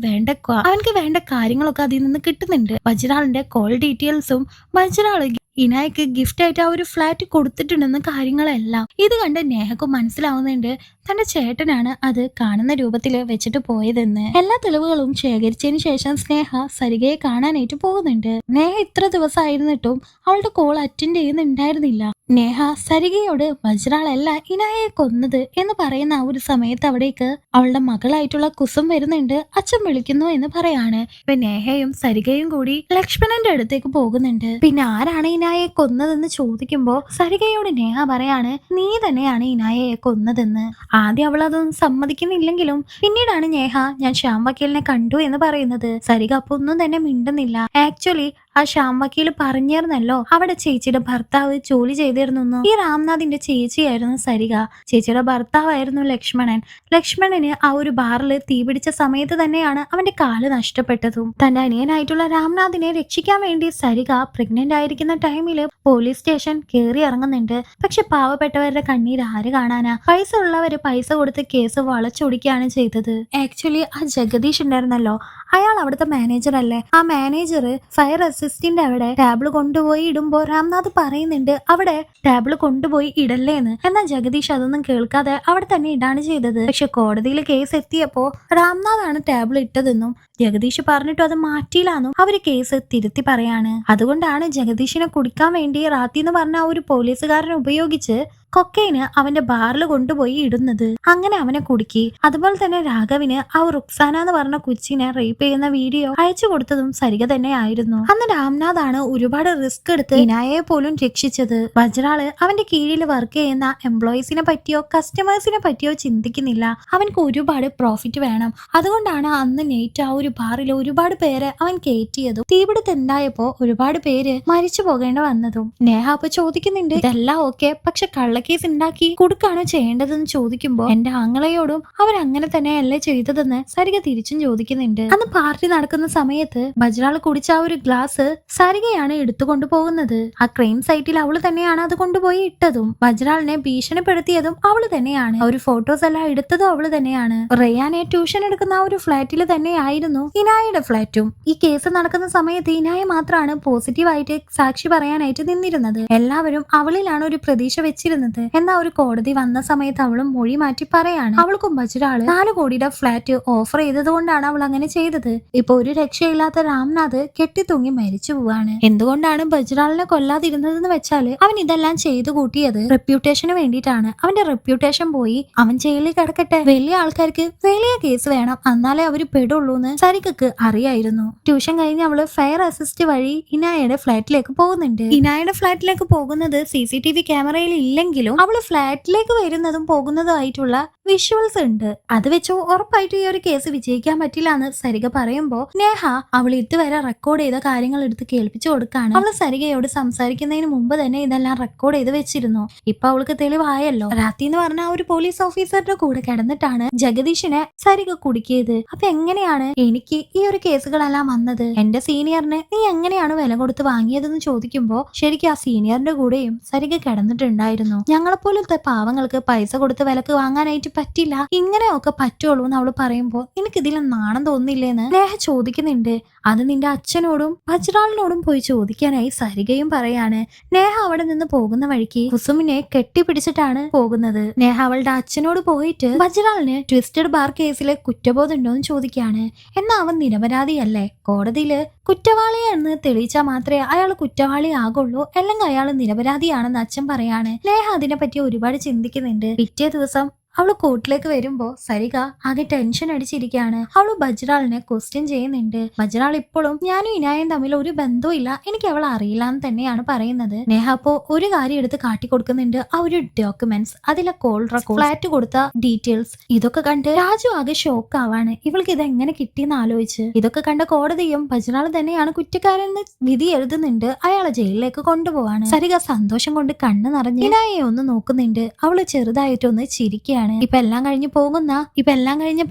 വേണ്ട കാര്യങ്ങളൊക്കെ അതിൽ നിന്ന് കിട്ടുന്നുണ്ട്. വജ്രാളിന്റെ കോൾ ഡീറ്റെയിൽസും വജ്രാള് ഇനായ്ക്ക് ഗിഫ്റ്റ് ആയിട്ട് ആ ഒരു ഫ്ലാറ്റ് കൊടുത്തിട്ടുണ്ടെന്ന് കാര്യങ്ങളെല്ലാം. ഇത് കണ്ട് നേഹക്ക് മനസ്സിലാവുന്നുണ്ട് തന്റെ ചേട്ടനാണ് അത് കാണുന്ന രൂപത്തിൽ വെച്ചിട്ട് പോയതെന്ന്. എല്ലാ തെളിവുകളും ശേഖരിച്ചതിന് ശേഷം സ്നേഹ സരികയെ കാണാനായിട്ട് പോകുന്നുണ്ട്. നേഹ ഇത്ര ദിവസമായിരുന്നിട്ടും അവളുടെ കോൾ അറ്റൻഡ് ചെയ്യുന്നുണ്ടായിരുന്നില്ല. നേഹ സരികയോട് വജ്രാളല്ല ഇനായെ കൊന്നത് എന്ന് പറയുന്ന ആ ഒരു സമയത്ത് അവിടേക്ക് അവളുടെ മകളായിട്ടുള്ള കുസും വരുന്നുണ്ട്. അച്ഛൻ വിളിക്കുന്നു എന്ന് പറയാണ്. ഇപ്പൊ നേഹയും സരികയും കൂടി ലക്ഷ്മണന്റെ അടുത്തേക്ക് പോകുന്നുണ്ട്. പിന്നെ ആരാണ് ഇനായെ കൊന്നതെന്ന് ചോദിക്കുമ്പോ സരികയോട് നേഹ പറയാണ് നീ തന്നെയാണ് ഇനായെ കൊന്നതെന്ന്. ആദ്യം അവൾ അതൊന്നും സമ്മതിക്കുന്നില്ലെങ്കിലും പിന്നീടാണ് നേഹ ഞാൻ ശ്യാം വക്കീലിനെ കണ്ടു എന്ന് പറയുന്നത്. സരിക അപ്പൊ ഒന്നും തന്നെ മിണ്ടുന്നില്ല. ആക്ച്വലി ആ ശ്യാം വക്കീല് പറഞ്ഞിരുന്നല്ലോ അവിടെ ചേച്ചിയുടെ ഭർത്താവ് ജോലി ചെയ്തിരുന്നു. ഈ രാംനാഥിന്റെ ചേച്ചിയായിരുന്നു സരിക. ചേച്ചിയുടെ ഭർത്താവായിരുന്നു ലക്ഷ്മണന് ആ ഒരു ബാറിൽ തീപിടിച്ച സമയത്ത് തന്നെയാണ് അവന്റെ കാല് നഷ്ടപ്പെട്ടതും. തന്റെ അനിയനായിട്ടുള്ള രാംനാഥിനെ രക്ഷിക്കാൻ വേണ്ടി സരിക പ്രഗ്നന്റ് ആയിരിക്കുന്ന ടൈമില് പോലീസ് സ്റ്റേഷൻ കയറി ഇറങ്ങുന്നുണ്ട്. പക്ഷെ പാവപ്പെട്ടവരുടെ കണ്ണീര് ആര് കാണാനാ? പൈസ ഉള്ളവര് പൈസ കൊടുത്ത് കേസ് വളച്ചൊടിക്കുകയാണ് ചെയ്തത്. ആക്ച്വലി ആ ജഗദീഷ് ഉണ്ടായിരുന്നല്ലോ, അയാൾ അവിടുത്തെ മാനേജർ അല്ലേ? ആ മാനേജർ ഫയർ അസിസ്റ്റന്റ് അവിടെ ടേബിൾ കൊണ്ടുപോയി ഇടുമ്പോ രാംനാഥ് പറയുന്നുണ്ട് അവിടെ ടേബിൾ കൊണ്ടുപോയി ഇടല്ലേന്ന്. എന്നാൽ ജഗദീഷ് അതൊന്നും കേൾക്കാതെ അവിടെ തന്നെ ഇടാണ് ചെയ്തത്. പക്ഷെ കോടതിയിൽ കേസ് എത്തിയപ്പോ രാംനാഥാണ് ടേബിൾ ഇട്ടതെന്നും ജഗദീഷ് പറഞ്ഞിട്ടും അത് മാറ്റിയില്ലാന്നും അവര് കേസ് തിരുത്തി പറയാണ്. അതുകൊണ്ടാണ് ജഗദീഷിനെ കുടിക്കാൻ വേണ്ടി റാത്തി എന്ന് പറഞ്ഞ ആ ഒരു പോലീസുകാരനെ ഉപയോഗിച്ച് കൊക്കൈന് അവന്റെ ബാറിൽ കൊണ്ടുപോയി ഇടുന്നത്. അങ്ങനെ അവനെ കുടുക്കി. അതുപോലെ തന്നെ രാഘവിന് ആ റുക്സാന എന്ന് പറഞ്ഞ കൊച്ചിനെ റേപ്പ് ചെയ്യുന്ന വീഡിയോ അയച്ചു കൊടുത്തതും സരിക തന്നെ ആയിരുന്നു. അന്ന് രാംനാഥാണ് ഒരുപാട് റിസ്ക് എടുത്ത് ഇനായെ പോലും രക്ഷിച്ചത്. വജ്രാള് അവന്റെ കീഴിൽ വർക്ക് ചെയ്യുന്ന എംപ്ലോയീസിനെ പറ്റിയോ കസ്റ്റമേഴ്സിനെ പറ്റിയോ ചിന്തിക്കുന്നില്ല. അവൻക്ക് ഒരുപാട് പ്രോഫിറ്റ് വേണം. അതുകൊണ്ടാണ് അന്ന് നൈറ്റ് ആ ഒരു ബാറിൽ ഒരുപാട് പേരെ അവൻ കയറ്റിയതും തീപിടുത്തുണ്ടായപ്പോ ഒരുപാട് പേര് മരിച്ചു പോകേണ്ടി വന്നതും. നേഹ അപ്പൊ ചോദിക്കുന്നുണ്ട് ഇതെല്ലാം ഓക്കെ, പക്ഷെ കേസ് ഉണ്ടാക്കി കൊടുക്കാണോ ചെയ്യേണ്ടതെന്ന് ചോദിക്കുമ്പോ എന്റെ ആങ്ങളയോടും അവരങ്ങനെ തന്നെയല്ലേ ചെയ്തതെന്ന് സരിക തിരിച്ചും ചോദിക്കുന്നുണ്ട്. അന്ന് പാർട്ടി നടക്കുന്ന സമയത്ത് വജ്രാൾ കുടിച്ച ആ ഒരു ഗ്ലാസ് സരികയാണ് എടുത്തുകൊണ്ടു പോകുന്നത്. ആ ക്രൈം സൈറ്റിൽ അവള് തന്നെയാണ് അത് കൊണ്ടുപോയി ഇട്ടതും വജ്രാളിനെ ഭീഷണിപ്പെടുത്തിയതും അവള് തന്നെയാണ്. ആ ഒരു ഫോട്ടോസ് എല്ലാം എടുത്തതും അവള് തന്നെയാണ്. റയാനെ ട്യൂഷൻ എടുക്കുന്ന ആ ഒരു ഫ്ലാറ്റിൽ തന്നെയായിരുന്നു ഇനായയുടെ ഫ്ലാറ്റും. ഈ കേസ് നടക്കുന്ന സമയത്ത് ഇനായ മാത്രമാണ് പോസിറ്റീവായിട്ട് സാക്ഷി പറയാനായിട്ട് നിന്നിരുന്നത്. എല്ലാവരും അവളിലാണ് ഒരു പ്രതീക്ഷ വെച്ചിരുന്നത്. എന്നാ ഒരു കോടതി വന്ന സമയത്ത് അവളും മൊഴി മാറ്റി പറയാണ്. അവൾക്കും വജ്രാള് 4 കോടിയുടെ ഫ്ലാറ്റ് ഓഫർ ചെയ്തത് കൊണ്ടാണ് അവൾ അങ്ങനെ ചെയ്തത്. ഇപ്പൊ ഒരു രക്ഷയില്ലാത്ത രാംനാഥ് കെട്ടിത്തൂങ്ങി മരിച്ചു പോവാണ്. എന്തുകൊണ്ടാണ് വജ്രാളിനെ കൊല്ലാതിരുന്നതെന്ന് വെച്ചാല് അവൻ ഇതെല്ലാം ചെയ്തു കൂട്ടിയത് റെപ്യൂട്ടേഷന് വേണ്ടിയിട്ടാണ്. അവന്റെ റെപ്യൂട്ടേഷൻ പോയി അവൻ ജയിലിൽ കിടക്കട്ടെ, വലിയ ആൾക്കാർക്ക് വലിയ കേസ് വേണം, എന്നാലേ അവര് പെടുള്ളൂന്ന് സരികക്ക് അറിയായിരുന്നു. ട്യൂഷൻ കഴിഞ്ഞ് അവള് ഫയർ അസിസ്റ്റ് വഴി ഇനായയുടെ ഫ്ലാറ്റിലേക്ക് പോകുന്നുണ്ട്. ഇനായയുടെ ഫ്ലാറ്റിലേക്ക് പോകുന്നത് CCTV ക്യാമറയിൽ ഇല്ലെങ്കിൽ അവള് ഫ്ലാറ്റിലേക്ക് വരുന്നതും പോകുന്നതുമായിട്ടുള്ള വിഷ്വൽസ് ഉണ്ട്. അത് വെച്ച് ഉറപ്പായിട്ട് ഈ ഒരു കേസ് വിജയിക്കാൻ പറ്റില്ല എന്ന് സരിക പറയുമ്പോ നേഹ അവൾ ഇതുവരെ റെക്കോർഡ് ചെയ്ത കാര്യങ്ങൾ എടുത്ത് കേൾപ്പിച്ചു കൊടുക്കാണ്. അവള് സരികയോട് സംസാരിക്കുന്നതിന് മുമ്പ് തന്നെ ഇതെല്ലാം റെക്കോർഡ് ചെയ്ത് വെച്ചിരുന്നു. ഇപ്പൊ അവൾക്ക് തെളിവായല്ലോ. റാത്തി എന്ന് പറഞ്ഞ ആ ഒരു പോലീസ് ഓഫീസറുടെ കൂടെ കിടന്നിട്ടാണ് ജഗദീഷിനെ സരിക കുടുക്കിയത്. അപ്പൊ എങ്ങനെയാണ് എനിക്ക് ഈ ഒരു കേസുകളെല്ലാം വന്നത്? എന്റെ സീനിയറിന് നീ എങ്ങനെയാണ് വില കൊടുത്ത് വാങ്ങിയതെന്ന് ചോദിക്കുമ്പോ ശരിക്കും ആ സീനിയറിന്റെ കൂടെയും സരിക കിടന്നിട്ടുണ്ടായിരുന്നു. ഞങ്ങളെപ്പോലത്തെ പാവങ്ങൾക്ക് പൈസ കൊടുത്ത് വിലക്ക് വാങ്ങാനായിട്ട് പറ്റില്ല, ഇങ്ങനെയൊക്കെ പറ്റുള്ളൂ എന്ന് അവള് പറയുമ്പോ എനിക്കിതിൽ നാണം തോന്നില്ലേന്ന് നേഹ ചോദിക്കുന്നുണ്ട്. അത് നിന്റെ അച്ഛനോടും വജ്രാളിനോടും പോയി ചോദിക്കാനായി സരികയും പറയാണ്. നേഹ അവിടെ നിന്ന് പോകുന്ന വഴിക്ക് കുസുമിനെ കെട്ടിപ്പിടിച്ചിട്ടാണ് പോകുന്നത്. നേഹ അവളുടെ അച്ഛനോട് പോയിട്ട് വജ്രാളിന് ട്വിസ്റ്റഡ് ബാർ കേസിലെ കുറ്റബോധം ഉണ്ടോന്ന് ചോദിക്കാണ്. എന്നാ അവൻ നിരപരാധിയല്ലേ, കോടതിയില് കുറ്റവാളിയാണെന്ന് തെളിയിച്ചാൽ മാത്രമേ അയാൾ കുറ്റവാളി ആകുള്ളൂ, അല്ലെങ്കിൽ അയാൾ നിരപരാധിയാണെന്ന് അച്ഛൻ പറയാണ്. നേഹ അതിനെപ്പറ്റി ഒരുപാട് ചിന്തിക്കുന്നുണ്ട്. പിറ്റേ ദിവസം അവള് കോർട്ടിലേക്ക് വരുമ്പോ സരിക ആകെ ടെൻഷൻ അടിച്ചിരിക്കുകയാണ്. അവള് ബജ്റാളിനെ ക്വസ്റ്റ്യൻ ചെയ്യുന്നുണ്ട്. ബജ്റാൾ ഇപ്പോഴും ഞാനും ഇനായും തമ്മിൽ ഒരു ബന്ധവും ഇല്ല, എനിക്ക് അവളെ അറിയില്ല എന്ന് തന്നെയാണ് പറയുന്നത്. നേഹ അപ്പോ ഒരു കാര്യം എടുത്ത് കാട്ടിക്കൊടുക്കുന്നുണ്ട്. ആ ഒരു ഡോക്യുമെന്റ്സ്, അതിലെ കോൾ റെക്കോർഡ്, ഫ്ലാറ്റ് കൊടുത്ത ഡീറ്റെയിൽസ്, ഇതൊക്കെ കണ്ട് രാജു ആകെ ഷോക്ക് ആവാണ്. ഇവൾക്ക് ഇത് എങ്ങനെ കിട്ടിയെന്ന് ആലോചിച്ച്. ഇതൊക്കെ കണ്ട കോടതിയും ബജ്റാൾ തന്നെയാണ് കുറ്റക്കാരെന്ന് വിധി എഴുതുന്നുണ്ട്. അയാളെ ജയിലിലേക്ക് കൊണ്ടുപോവാണ്. സരിക സന്തോഷം കൊണ്ട് കണ്ണ് നിറഞ്ഞ് ഇനായെ ഒന്ന് നോക്കുന്നുണ്ട്. അവള് ചെറുതായിട്ടൊന്ന് ചിരിക്കുകയാണ്. ഇപ്പൊ എല്ലാം കഴിഞ്ഞ്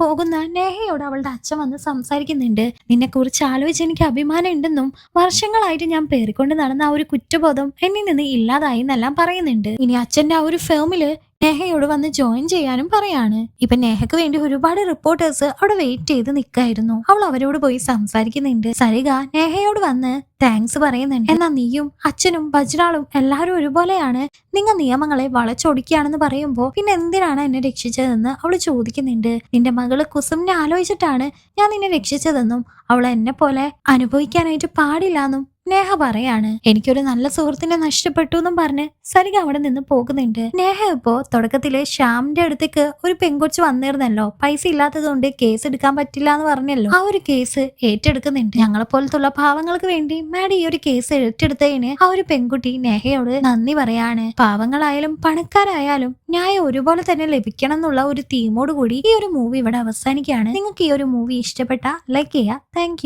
പോകുന്ന നേഹയോട് അവളുടെ അച്ഛൻ വന്ന് സംസാരിക്കുന്നുണ്ട്. നിന്നെ കുറിച്ച് ആലോചിച്ച് എനിക്ക് അഭിമാനം ഉണ്ടെന്നും വർഷങ്ങളായിട്ട് ഞാൻ പേറിക്കൊണ്ട് നടന്ന ആ ഒരു കുറ്റബോധം എന്നിൽ നിന്ന് ഇല്ലാതായി എന്നെല്ലാം പറയുന്നുണ്ട്. ഇനി അച്ഛന്റെ ആ ഒരു ഫേമില് നേഹയോട് വന്ന് ജോയിൻ ചെയ്യാനും പറയാണ്. ഇപ്പൊ നേഹക്ക് വേണ്ടി ഒരുപാട് റിപ്പോർട്ടേഴ്സ് അവിടെ വെയിറ്റ് ചെയ്ത് നിൽക്കായിരുന്നു. അവൾ അവരോട് പോയി സംസാരിക്കുന്നുണ്ട്. സരിക നേഹയോട് വന്ന് താങ്ക്സ് പറയുന്നുണ്ട്. എന്നാ നീയും അച്ഛനും ബജ്റാളും എല്ലാവരും ഒരുപോലെയാണ്, നിങ്ങൾ നിയമങ്ങളെ വളച്ചൊടിക്കുകയാണെന്ന് പറയുമ്പോ പിന്നെ എന്തിനാണ് എന്നെ രക്ഷിച്ചതെന്ന് അവള് ചോദിക്കുന്നുണ്ട്. നിന്റെ മകള് കുസുമിനെ ആലോചിച്ചിട്ടാണ് ഞാൻ നിന്നെ രക്ഷിച്ചതെന്നും അവൾ എന്നെ പോലെ അനുഭവിക്കാനായിട്ട് പാടില്ലാന്നും നേഹ പറയാണ്. എനിക്കൊരു നല്ല സുഹൃത്തിനെ നഷ്ടപ്പെട്ടു എന്നും പറഞ്ഞ് സരിക അവിടെ നിന്ന് പോകുന്നുണ്ട്. നേഹ ഇപ്പോ തുടക്കത്തില് ശ്യാമിന്റെ അടുത്തേക്ക് ഒരു പെൺകൊച്ച് വന്നിരുന്നല്ലോ, പൈസ ഇല്ലാത്തത് കൊണ്ട് കേസ് എടുക്കാൻ പറ്റില്ല എന്ന് പറഞ്ഞല്ലോ. ആ ഒരു കേസ് ഏറ്റെടുക്കുന്നുണ്ട്. ഞങ്ങളെ പോലത്തുള്ള പാവങ്ങൾക്ക് വേണ്ടി മാഡം ഈ ഒരു കേസ് ഏറ്റെടുത്തതിന് ആ ഒരു പെൺകുട്ടി നേഹയോട് നന്ദി പറയാണ്. പാവങ്ങളായാലും പണക്കാരായാലും ന്യായം ഒരുപോലെ തന്നെ ലഭിക്കണം എന്നുള്ള ഒരു തീമോട് കൂടി ഈ ഒരു മൂവി ഇവിടെ അവസാനിക്കുകയാണ്. നിങ്ങൾക്ക് ഈ ഒരു മൂവി ഇഷ്ടപ്പെട്ട ലൈക്ക് ചെയ്യുക. താങ്ക്